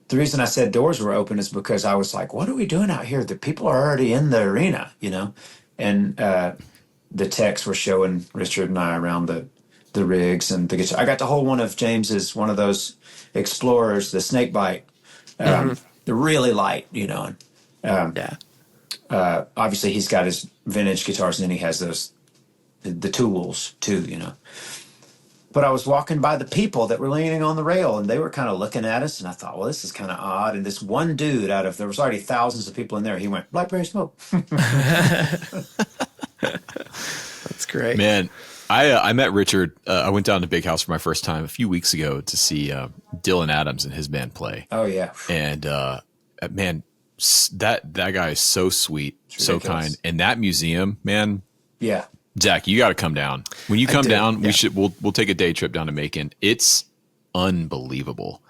The reason I said doors were open is because I was like, what are we doing out here? The people are already in the arena, you know? And the techs were showing Richard and I around the rigs and the guitar. I got to hold one of James's, one of those Explorers, the Snakebite. They're really light, you know? Obviously, he's got his vintage guitars, and then he has the tools, too, you know? But I was walking by the people that were leaning on the rail, and they were kind of looking at us, and I thought, well, this is kind of odd. And this one dude there was already thousands of people in there, he went, Blackberry Smoke. That's great. Man, I met Richard. I went down to Big House for my first time a few weeks ago to see Dylan Adams and his band play. Oh, yeah. And man, that guy is so sweet, so kind. And that museum, man. Yeah. Zach, you got to come down. When you come down, we'll take a day trip down to Macon. It's unbelievable.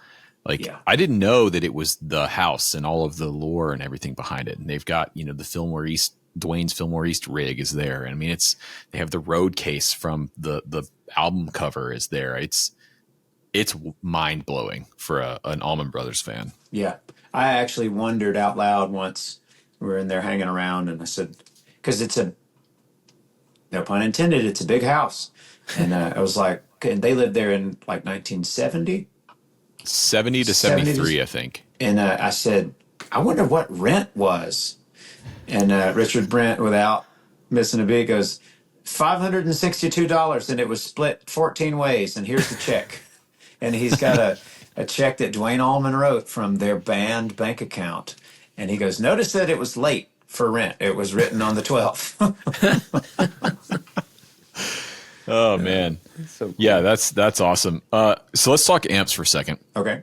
Like, I didn't know that it was the house and all of the lore and everything behind it. And they've got, you know, the Dwayne's Fillmore East rig is there. And I mean, they have the road case from the album cover is there. It's mind blowing for an Allman Brothers fan. Yeah. I actually wondered out loud once, we were in there hanging around, and I said, because it's no pun intended, it's a big house. And I was like, and they lived there in like 1970? 70 to 73, I think. And I said, I wonder what rent was. And Richard Brent, without missing a beat, goes, $562, and it was split 14 ways, and here's the check. And he's got a check that Dwayne Allman wrote from their band bank account. And he goes, notice that it was late for rent. It was written on the 12th. Oh man. So cool. Yeah, that's awesome. So let's talk amps for a second. Okay.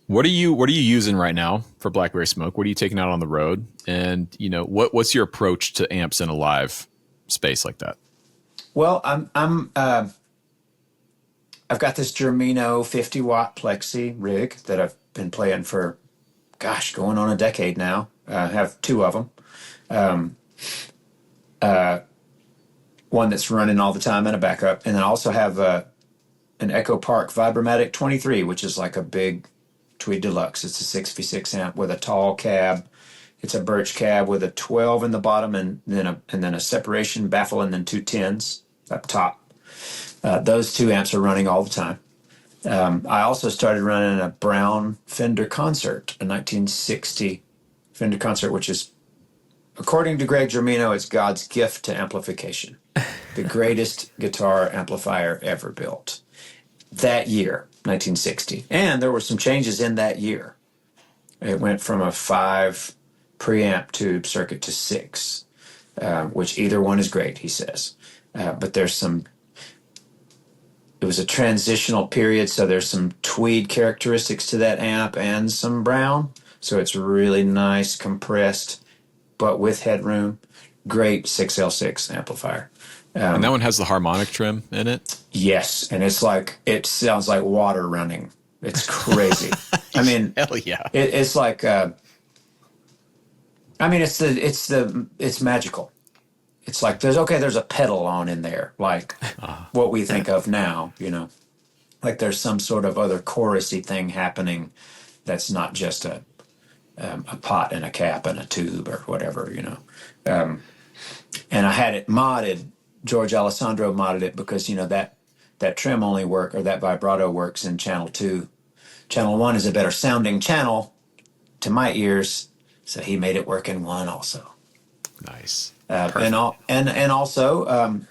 What are you using right now for Blackberry Smoke? What are you taking out on the road? And what's your approach to amps in a live space like that? Well, I've got this Germino 50 watt plexi rig that I've been playing for, going on a decade now. I have two of them. One that's running all the time and a backup. And I also have an Echo Park Vibromatic 23, which is like a big Tweed Deluxe. It's a 6v6 amp with a tall cab. It's a birch cab with a 12 in the bottom and then a separation baffle and then two 10s up top. Those two amps are running all the time. I also started running a brown Fender Concert, a 1960 Fender Concert, which is, according to Greg Germino, it's God's gift to amplification. The greatest guitar amplifier ever built. That year, 1960. And there were some changes in that year. It went from a 5 preamp tube circuit to 6, which either one is great, he says. But it was a transitional period, so there's some tweed characteristics to that amp and some brown. So it's really nice, compressed, but with headroom. Great 6L6 amplifier. And that one has the harmonic trim in it? Yes, and it sounds like water running. It's crazy. I mean, hell yeah. It's like, it's magical. It's like there's a pedal on in there, like what we think of now, like there's some sort of other chorusy thing happening that's not just a pot and a cap and a tube or whatever, and I had it modded. George Alessandro modded it because that trim only work, or that vibrato works in channel 2. Channel 1 is a better sounding channel to my ears, so he made it work in 1 also. Nice. And also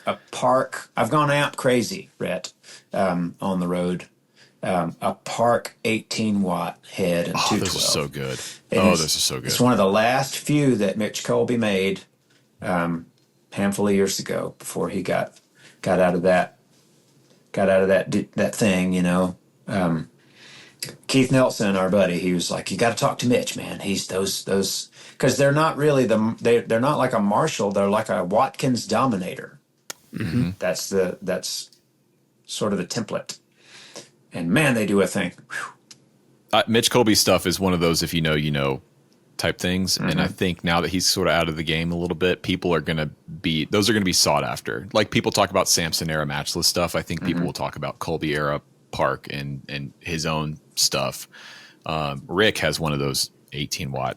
a Park. I've gone amp crazy, Rhett, on the road. A Park 18 watt head and 212. Those are so good. Those are so good. It's one of the last few that Mitch Colby made, handful of years ago before he got out of that thing. Keith Nelson, our buddy, he was like, you got to talk to Mitch, man. He's those because they're not really they're not like a Marshall. They're like a Watkins Dominator. Mm-hmm. That's sort of the template. And man, they do a thing. Mitch Colby's stuff is one of those if you know type things. Mm-hmm. And I think now that he's sort of out of the game a little bit, those are going to be sought after. Like people talk about Samson era matchless stuff. I think people will talk about Colby era Park and his own stuff. Rick has one of those 18 watt.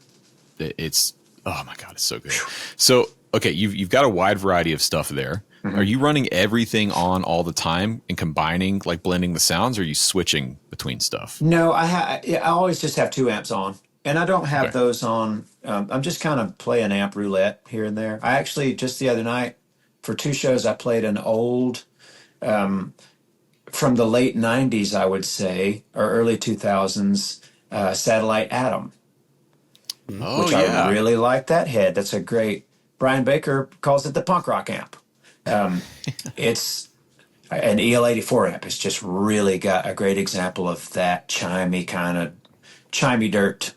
It's, oh my God, it's so good. So, okay, you've got a wide variety of stuff there. Mm-hmm. Are you running everything on all the time and combining, like blending the sounds, or are you switching between stuff? No, I always just have 2 amps on, and I don't have those on. I'm just kind of playing amp roulette here and there. I actually, just the other night, for 2 shows, I played an old, from the late 90s, I would say, or early 2000s, Satellite Atom. Which I really like that head. That's a great, Brian Baker calls it the punk rock amp. It's an EL84 amp. It's just really got a great example of that chimey dirt,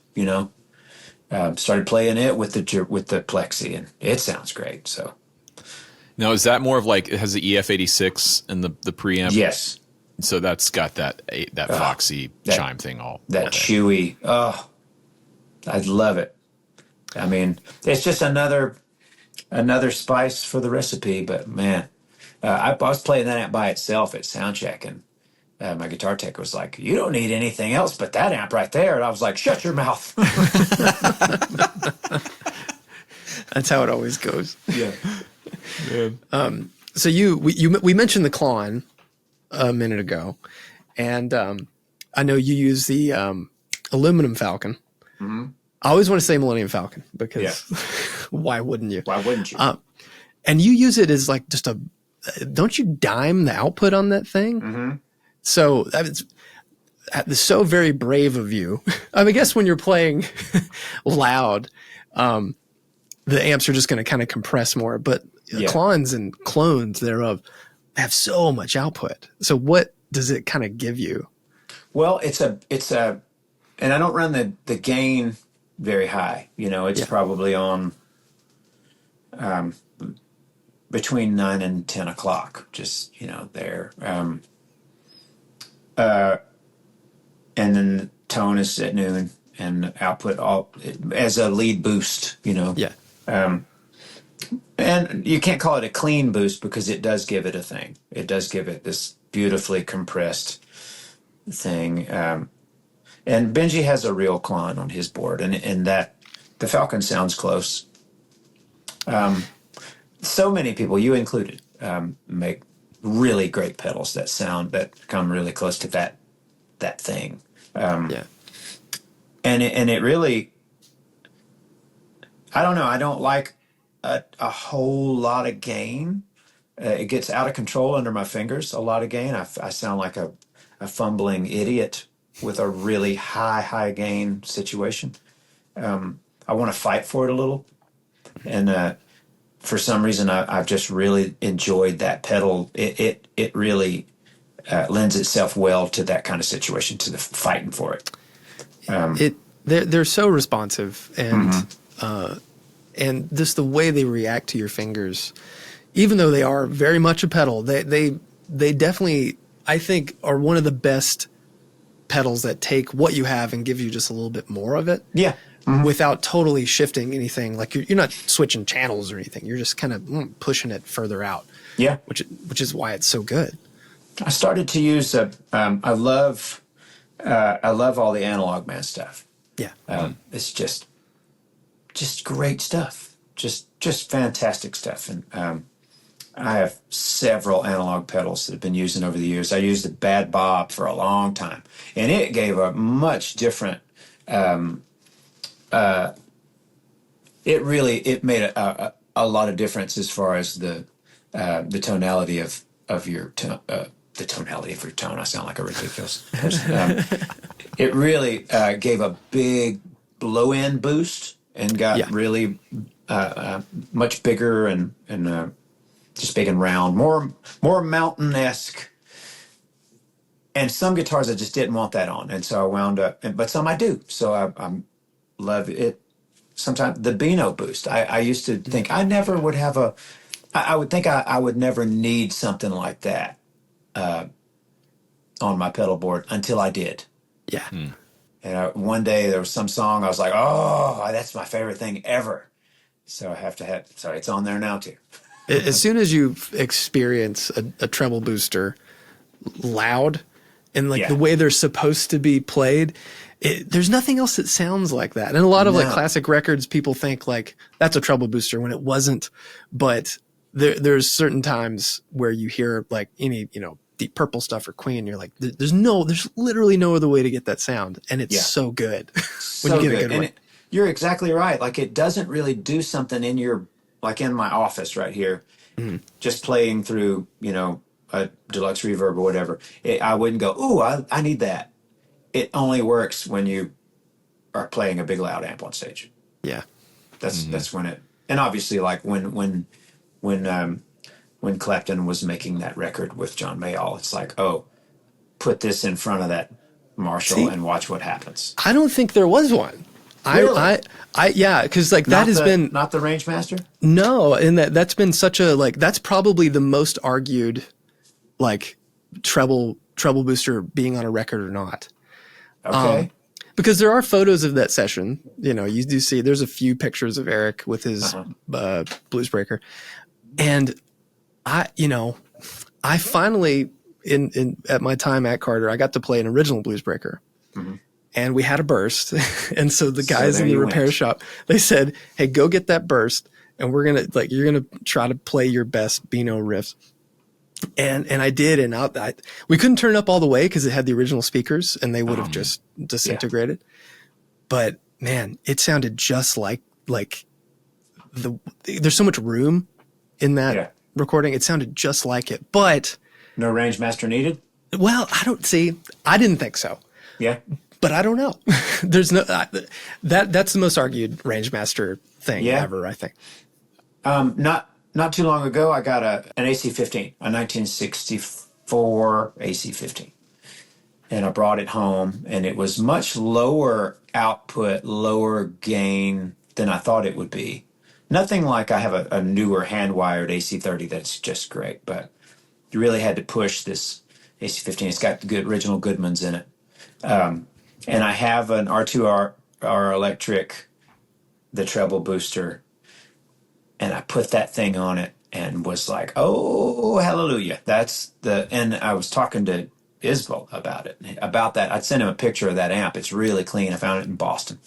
started playing it with the plexi, and it sounds great. So now, is that more of like, it has the EF86 and the preamp? Yes. So that's got that Foxy chime thing all chewy. Oh, I love it. I mean, it's just another spice for the recipe. But man, I was playing that amp by itself at soundcheck, and my guitar tech was like, "You don't need anything else but that amp right there." And I was like, "Shut your mouth." That's how it always goes. Yeah. So we mentioned the Klon a minute ago, and I know you use the aluminum Falcon. Mm-hmm. I always want to say Millennium Falcon because why wouldn't you? Why wouldn't you? And you use it as like just don't you dime the output on that thing? Mm-hmm. So so very brave of you. I mean, I guess when you're playing loud, the amps are just going to kind of compress more, but clones and clones thereof have so much output. So what does it kind of give you? Well, it's a, and I don't run the gain very high. It's probably on between 9 and 10 o'clock, just, there. And then the tone is at noon, and output all as a lead boost, Yeah. And you can't call it a clean boost because it does give it a thing. It does give it this beautifully compressed thing. And Benji has a real clone on his board, and that the Falcon sounds close. So many people, you included, make really great pedals that come really close to that thing. And it really, I don't know. I don't like a whole lot of gain. It gets out of control under my fingers. A lot of gain. I sound like a fumbling idiot with a really high gain situation. I want to fight for it a little, and for some reason I've just really enjoyed that pedal. It really lends itself well to that kind of situation, to the fighting for it. They're so responsive, and just the way they react to your fingers, even though they are very much a pedal, they definitely, I think, are one of the best pedals that take what you have and give you just a little bit more of it. Yeah. Without totally shifting anything. Like you're not switching channels or anything. You're just kind of pushing it further out. Yeah. Which is why it's so good. I started to use I love all the Analog Man stuff. Yeah. It's just great stuff. Just fantastic stuff. And I have several analog pedals that have been using over the years. I used the Bad Bob for a long time, and it gave a much different it made a lot of difference as far as the tonality of your tone. The tonality of your tone. I sound like a ridiculous person. It really gave a big low-end boost and got really much bigger and just big and round, more mountain-esque. And some guitars I just didn't want that on, and so I wound up. But some I do. So I love it. Sometimes the Beano boost. I used to think I never would have I would think I would never need something like that on my pedal board until I did. Yeah. And one day there was some song I was like, oh, that's my favorite thing ever. So I have to have. So it's on there now too. As soon as you experience a treble booster loud and the way they're supposed to be played, there's nothing else that sounds like that. And a lot of classic records, people think like that's a treble booster when it wasn't. But there's certain times where you hear like any, Deep Purple stuff or Queen, you're like, there's literally no other way to get that sound. And it's so good when you get a good one. You're exactly right. Like it doesn't really do something in my office right here, just playing through, a deluxe reverb or whatever. I wouldn't go, ooh, I need that. It only works when you are playing a big loud amp on stage. Yeah. That's when it, and obviously like when Clapton was making that record with John Mayall, it's like, oh, put this in front of that Marshall and watch what happens. I don't think there was one. Really? Because like that has been not the Rangemaster. No, and that's been such a that's probably the most argued like treble booster being on a record or not. Okay. Because there are photos of that session. You do see there's a few pictures of Eric with his Blues Breaker, and I finally at my time at Carter, I got to play an original Blues Breaker. And we had a burst. And so the guys in the repair shop, they said, hey, go get that burst. And we're going to you're going to try to play your best Beano riffs. And I did. And we couldn't turn it up all the way because it had the original speakers and they would have just disintegrated. But man, it sounded just like there's so much room in that recording. It sounded just like it, but no Rangemaster needed. Well, I didn't think so. Yeah. But I don't know. There's no that's the most argued Rangemaster thing ever, I think. Not too long ago, I got an AC-15, a 1964 AC-15, and I brought it home, and it was much lower output, lower gain than I thought it would be. Nothing like I have a newer hand-wired AC-30 that's just great, but you really had to push this AC-15. It's got good original Goodmans in it. And I have an R2R electric, the treble booster, and I put that thing on it and was like, oh, hallelujah. And I was talking to Isbell about that. I'd sent him a picture of that amp. It's really clean. I found it in Boston.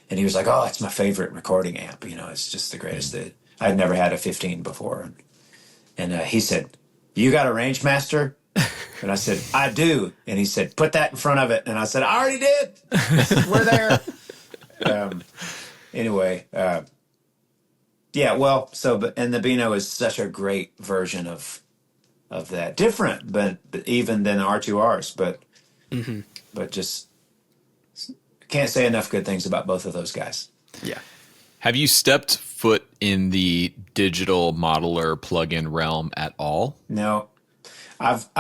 And he was like, oh, it's my favorite recording amp. It's just the greatest. I'd never had a 15 before. And he said, you got a Rangemaster? And I said, I do. And he said, put that in front of it. And I said, I already did. We're there. Anyway, yeah, well, and the Beano is such a great version of that. Different, but even than R2Rs, but just can't say enough good things about both of those guys. Yeah. Have you stepped foot in the digital modeler plugin realm at all? No. I've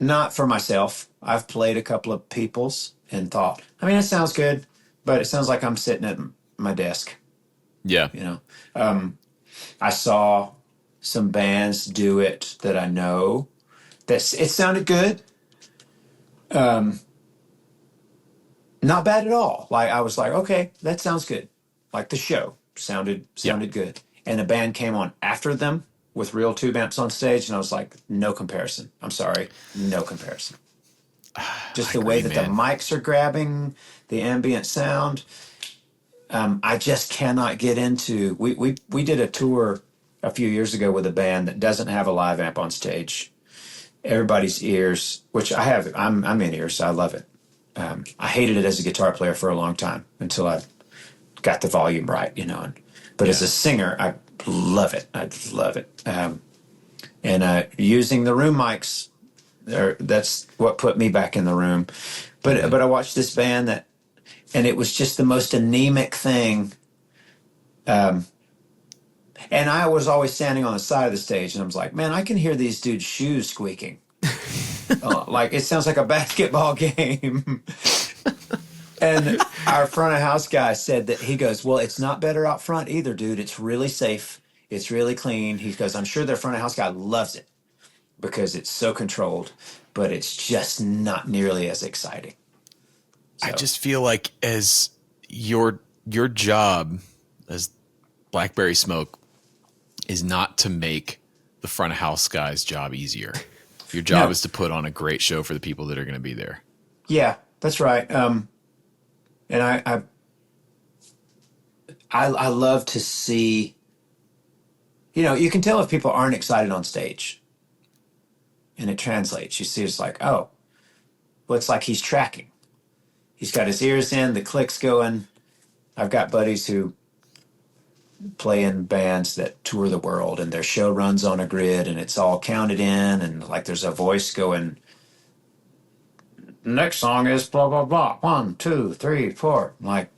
not for myself. I've played a couple of people's and thought, I mean, it sounds good, but it sounds like I'm sitting at my desk. Yeah. I saw some bands do it that I know. It sounded good. Not bad at all. Like I was like, okay, that sounds good. Like the show sounded good. And a band came on after them with real tube amps on stage, and I was like, no comparison. I'm sorry, no comparison. Just the way that the mics are grabbing, the ambient sound. I just cannot get into. We did a tour a few years ago with a band that doesn't have a live amp on stage. Everybody's ears, which I have, I'm in ears, so I love it. I hated it as a guitar player for a long time until I got the volume right, But as a singer, I love it. I love it. And using the room mics, that's what put me back in the room. But I watched this band and it was just the most anemic thing. And I was always standing on the side of the stage, and I was like, man, I can hear these dudes' shoes squeaking. Like, it sounds like a basketball game. And our front of house guy said that, he goes, well, it's not better out front either, dude. It's really safe. It's really clean. He goes, I'm sure their front of house guy loves it because it's so controlled, but it's just not nearly as exciting. So. I just feel like as your job as Blackberry Smoke is not to make the front of house guy's job easier. Your job is to put on a great show for the people that are going to be there. Yeah, that's right. And I love to see, you can tell if people aren't excited on stage, and it translates. You see, it's like, oh, well, it's like he's tracking. He's got his ears in, the click's going. I've got buddies who play in bands that tour the world, and their show runs on a grid, and it's all counted in, and like there's a voice going, next song is blah, blah, blah. 1, 2, 3, 4. Like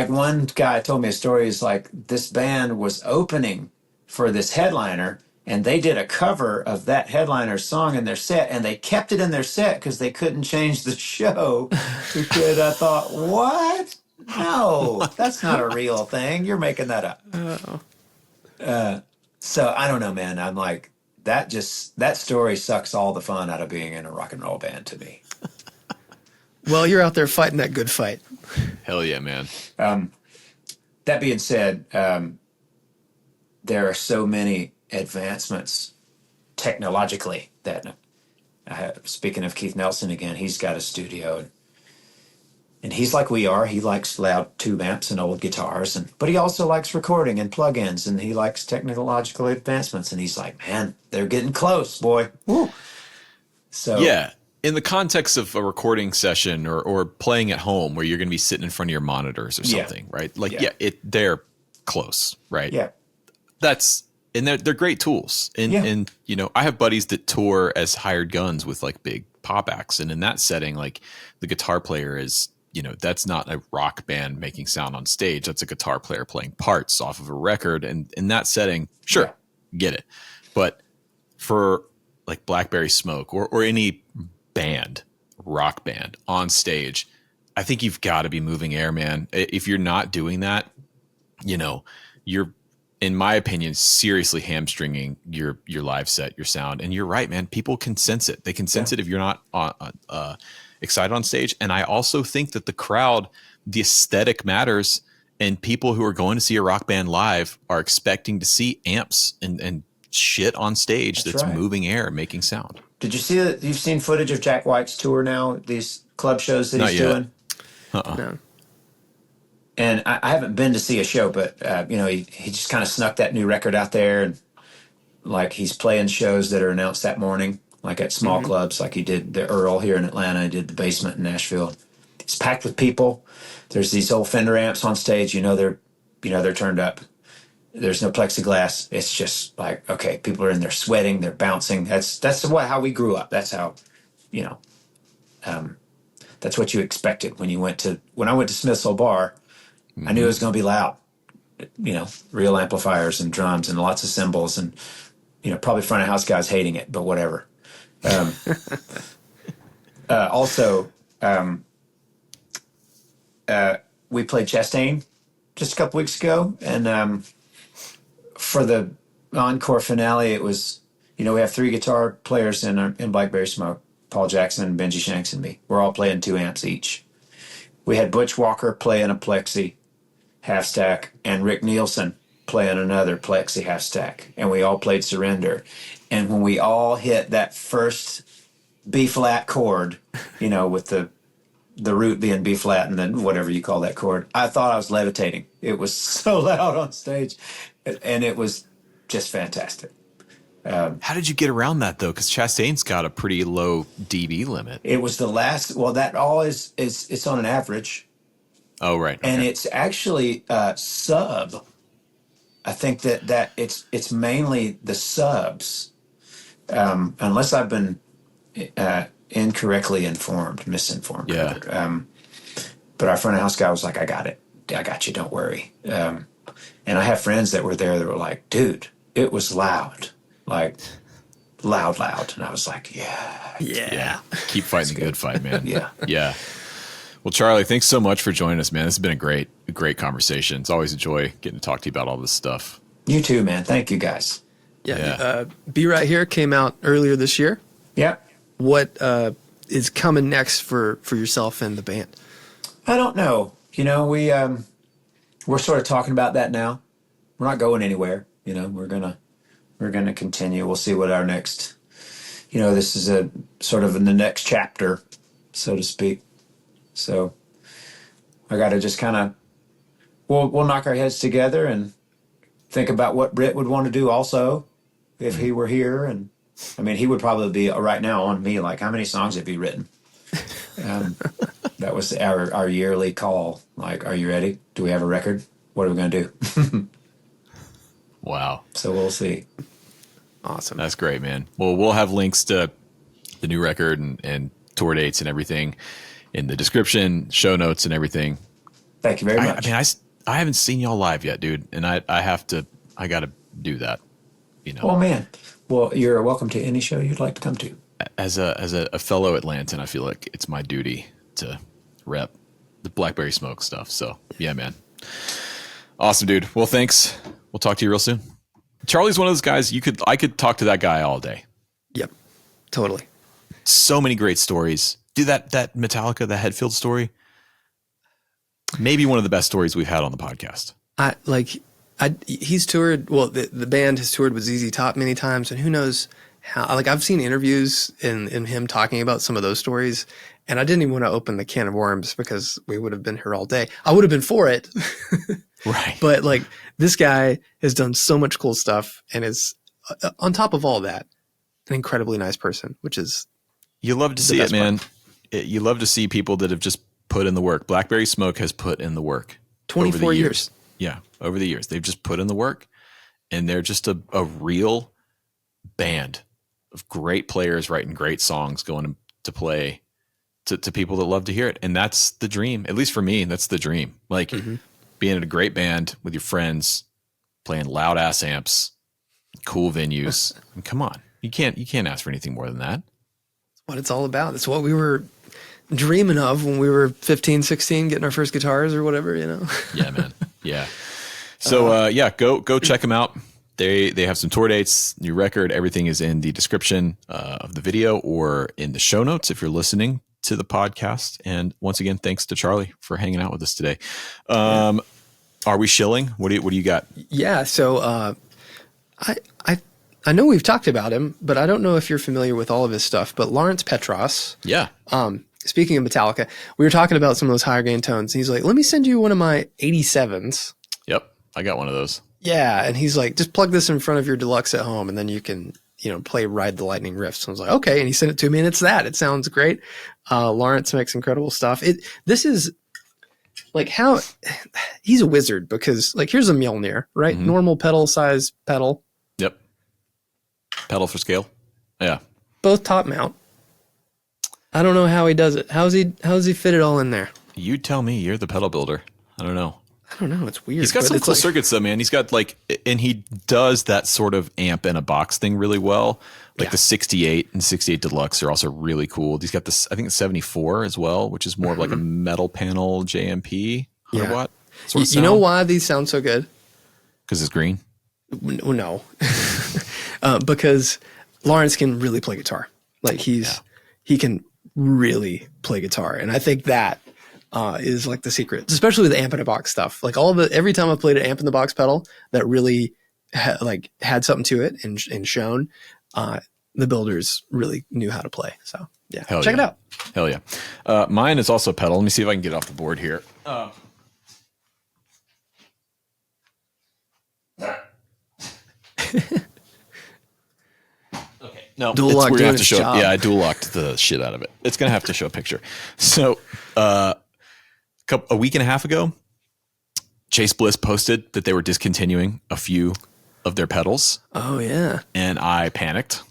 one guy told me a story. Is like this band was opening for this headliner, and they did a cover of that headliner's song in their set, and they kept it in their set because they couldn't change the show. Because I thought, what? No, that's not a real thing. You're making that up. So I don't know, man. I'm like, that story sucks all the fun out of being in a rock and roll band to me. Well, you're out there fighting that good fight. Hell yeah, man. That being said, there are so many advancements technologically that, speaking of Keith Nelson again, he's got a studio, and he's like we are. He likes loud tube amps and old guitars, but he also likes recording and plugins, and he likes technological advancements. And he's like, man, they're getting close, boy. Woo. So yeah, in the context of a recording session or playing at home where you're going to be sitting in front of your monitors or something, right? Like, they're close, right? Yeah. And they're great tools. And I have buddies that tour as hired guns with like big pop acts. And in that setting, like the guitar player is, that's not a rock band making sound on stage. That's a guitar player playing parts off of a record. And in that setting, sure, get it. But for like Blackberry Smoke or any band, rock band on stage, I think you've got to be moving air, man. If you're not doing that, you're, in my opinion, seriously hamstringing your live set, your sound. And you're right, man. People can sense it. They can sense it if you're not excited on stage. And I also think that the crowd, the aesthetic matters, and people who are going to see a rock band live are expecting to see amps and shit on stage that's moving air, making sound. Did you see that? You've seen footage of Jack White's tour now, these club shows that he's doing? No. And I haven't been to see a show, but he just kind of snuck that new record out there, and like he's playing shows that are announced that morning, like at small clubs, like he did the Earl here in Atlanta, he did the Basement in Nashville. It's packed with people. There's these old Fender amps on stage. They're turned up. There's no plexiglass. It's just like, okay, people are in there sweating, they're bouncing. That's how we grew up. That's how, that's what you expected when I went to Smith's Old Bar. I knew it was going to be loud, real amplifiers and drums and lots of cymbals and, probably front of house guys hating it, but whatever. We played Chastain just a couple weeks ago, and for the encore finale, it was, we have 3 guitar players in Blackberry Smoke, Paul Jackson, Benji Shanks, and me. We're all playing 2 amps each. We had Butch Walker playing a plexi half stack and Rick Nielsen playing another plexi half stack, and we all played Surrender. And when we all hit that first B flat chord, with the root being B flat and then whatever you call that chord, I thought I was levitating. It was so loud on stage, and it was just fantastic. How did you get around that though? Because Chastain's got a pretty low dB limit. It was the last. Well, that all is it's on an average. Oh, right. Okay. And it's actually sub. I think that it's mainly the subs, unless I've been incorrectly misinformed. Yeah. But our front of house guy was like, I got it. I got you. Don't worry. And I have friends that were there that were like, dude, it was loud. Like loud. And I was like, yeah. Keep fighting the good fight, man. Yeah. Well, Charlie, thanks so much for joining us, man. This has been a great conversation. It's always a joy getting to talk to you about all this stuff. You too, man. Thank you, guys. Yeah. Be Right Here came out earlier this year. Yeah. What is coming next for yourself and the band? I don't know. We're sort of talking about that now. We're not going anywhere. We're gonna continue. We'll see what our next. This is a sort of in the next chapter, so to speak. So I got to just kind of, we'll knock our heads together and think about what Britt would want to do also if he were here. And I mean, he would probably be right now on me, like, how many songs have you written? That was our yearly call. Like, are you ready? Do we have a record? What are we going to do? Wow. So we'll see. Awesome. That's great, man. Well, we'll have links to the new record and tour dates and everything in the description, show notes and everything. Thank you very much. I mean, I haven't seen y'all live yet, dude. And I got to do that, Oh man. Well, you're welcome to any show you'd like to come to. As a fellow Atlantan, I feel like it's my duty to rep the Blackberry Smoke stuff. So yeah, man. Awesome, dude. Well, thanks. We'll talk to you real soon. Charlie's one of those guys I could talk to that guy all day. Yep. Totally. So many great stories. Dude, that Metallica, the Hetfield story, maybe one of the best stories we've had on the podcast. He's toured. Well, the band has toured with ZZ Top many times, and who knows how. Like, I've seen interviews in him talking about some of those stories, and I didn't even want to open the can of worms because we would have been here all day. I would have been for it, right? But like, this guy has done so much cool stuff, and is on top of all that, an incredibly nice person, which is you love to see it, man. You love to see people that have just put in the work. Blackberry Smoke has put in the work. 24 years. Yeah, over the years. They've just put in the work, and they're just a real band of great players writing great songs, going to to play to people that love to hear it. And that's the dream, at least for me. That's the dream. Like being in a great band with your friends, playing loud ass amps, cool venues. I mean, come on. You can't ask for anything more than that. That's what it's all about. It's what we were dreaming of when we were 15, 16, getting our first guitars or whatever, you know? Yeah, man. Yeah. So, go check them out. They have some tour dates, new record. Everything is in the description of the video or in the show notes if you're listening to the podcast. And once again, thanks to Charlie for hanging out with us today. Are we shilling? What do you got? Yeah. So, I know we've talked about him, but I don't know if you're familiar with all of his stuff, but Lawrence Petros. Yeah. Speaking of Metallica, we were talking about some of those higher gain tones. He's like, let me send you one of my 87s. Yep. I got one of those. Yeah. And he's like, just plug this in front of your deluxe at home and then you can, play Ride the Lightning riffs. And I was like, okay. And he sent it to me and it's that. It sounds great. Lawrence makes incredible stuff. This is like how he's a wizard because like, here's a Mjolnir, right? Mm-hmm. Normal pedal size pedal. Yep. Pedal for scale. Yeah. Both top mount. I don't know how he does it. How's he fit it all in there? You tell me. You're the pedal builder. I don't know. It's weird. He's got some cool circuits though, man. He's got and he does that sort of amp in a box thing really well. Like the 68 and 68 Deluxe are also really cool. He's got this, I think it's 74 as well, which is more of like a metal panel JMP 100 watt. You know why these sound so good? Because it's green? No. Because Lawrence can really play guitar. Like he can really play guitar. And I think that is like the secret, especially with the amp in a box stuff. Like every time I played an amp in the box pedal that really had something to it and shown, the builders really knew how to play. So yeah, check it out. Hell yeah. Mine is also pedal. Let me see if I can get off the board here. Okay. No, dual lock doing its job. Yeah, I dual locked the shit out of it. It's gonna have to show a picture. So, a week and a half ago, Chase Bliss posted that they were discontinuing a few of their pedals. Oh yeah, and I panicked,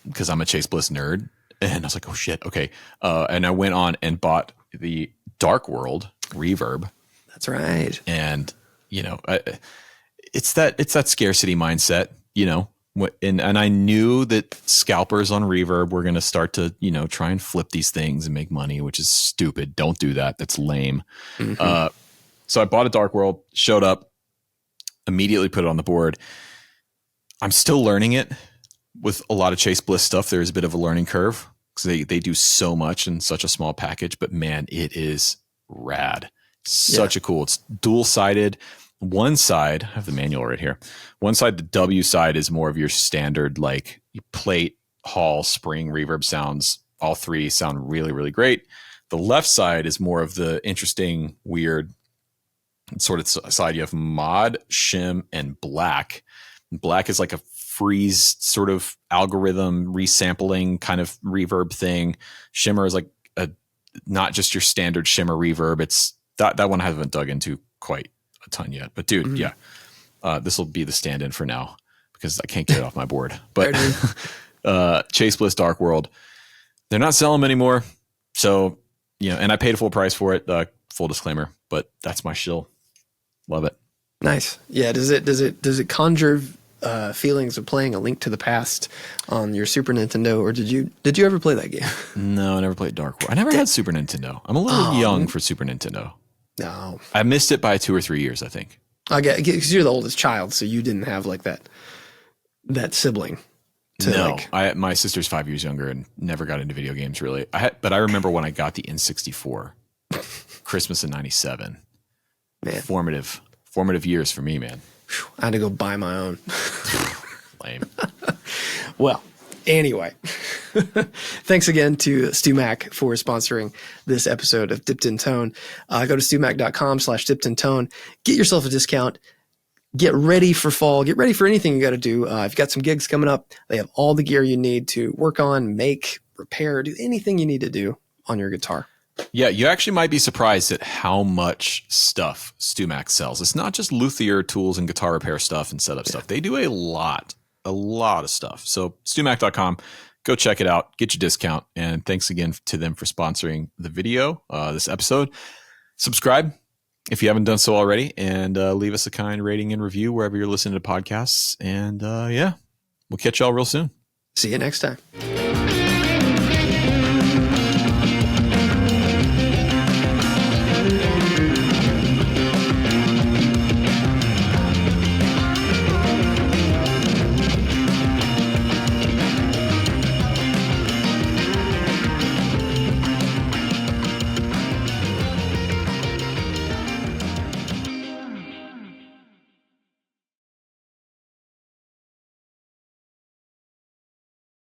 because I'm a Chase Bliss nerd, and I was like, oh shit, okay. And I went on and bought the Dark World reverb. That's right. And it's that scarcity mindset, and I knew that scalpers on reverb were going to start to, try and flip these things and make money, which is stupid. Don't do that. That's lame. Mm-hmm. So I bought a Dark World, showed up, immediately put it on the board. I'm still learning it with a lot of Chase Bliss stuff. There's a bit of a learning curve because they do so much in such a small package, but man, it is rad. Such a cool, it's dual sided. One side, I have the manual right here. One side, the W side, is more of your standard, like plate, hall, spring, reverb sounds. All three sound really, really great. The left side is more of the interesting, weird sort of side. You have mod, shim, and black. Black is like a freeze sort of algorithm resampling kind of reverb thing. Shimmer is like not just your standard shimmer reverb. It's that one I haven't dug into quite a ton yet, but dude, this will be the stand-in for now because I can't get it off my board. But Chase Bliss Dark World, they're not selling them anymore. So, and I paid full price for it. Full disclaimer, but that's my shill. Love it. Nice. Yeah. Does it conjure feelings of playing A Link to the Past on your Super Nintendo, or did you ever play that game? No, I never played Dark World. I never had Super Nintendo. I'm a little young for Super Nintendo. No, I missed it by 2 or 3 years, I think. I get because you're the oldest child, so you didn't have like that sibling. My sister's 5 years younger and never got into video games really. But I remember when I got the N64, Christmas in '97. Man, formative years for me, man. I had to go buy my own. Lame. Well, anyway, thanks again to Stu Mac for sponsoring this episode of Dipped in Tone. Go to stumac.com/dippedintone. Get yourself a discount. Get ready for fall. Get ready for anything you got to do. I've got some gigs coming up. They have all the gear you need to work on, make, repair, do anything you need to do on your guitar. Yeah, you actually might be surprised at how much stuff StuMac sells. It's not just luthier tools and guitar repair stuff and setup stuff. They do a lot of stuff. So StuMac.com, go check it out, get your discount. And thanks again to them for sponsoring the video, this episode. Subscribe if you haven't done so already, and leave us a kind rating and review wherever you're listening to podcasts. And we'll catch y'all real soon. See you next time.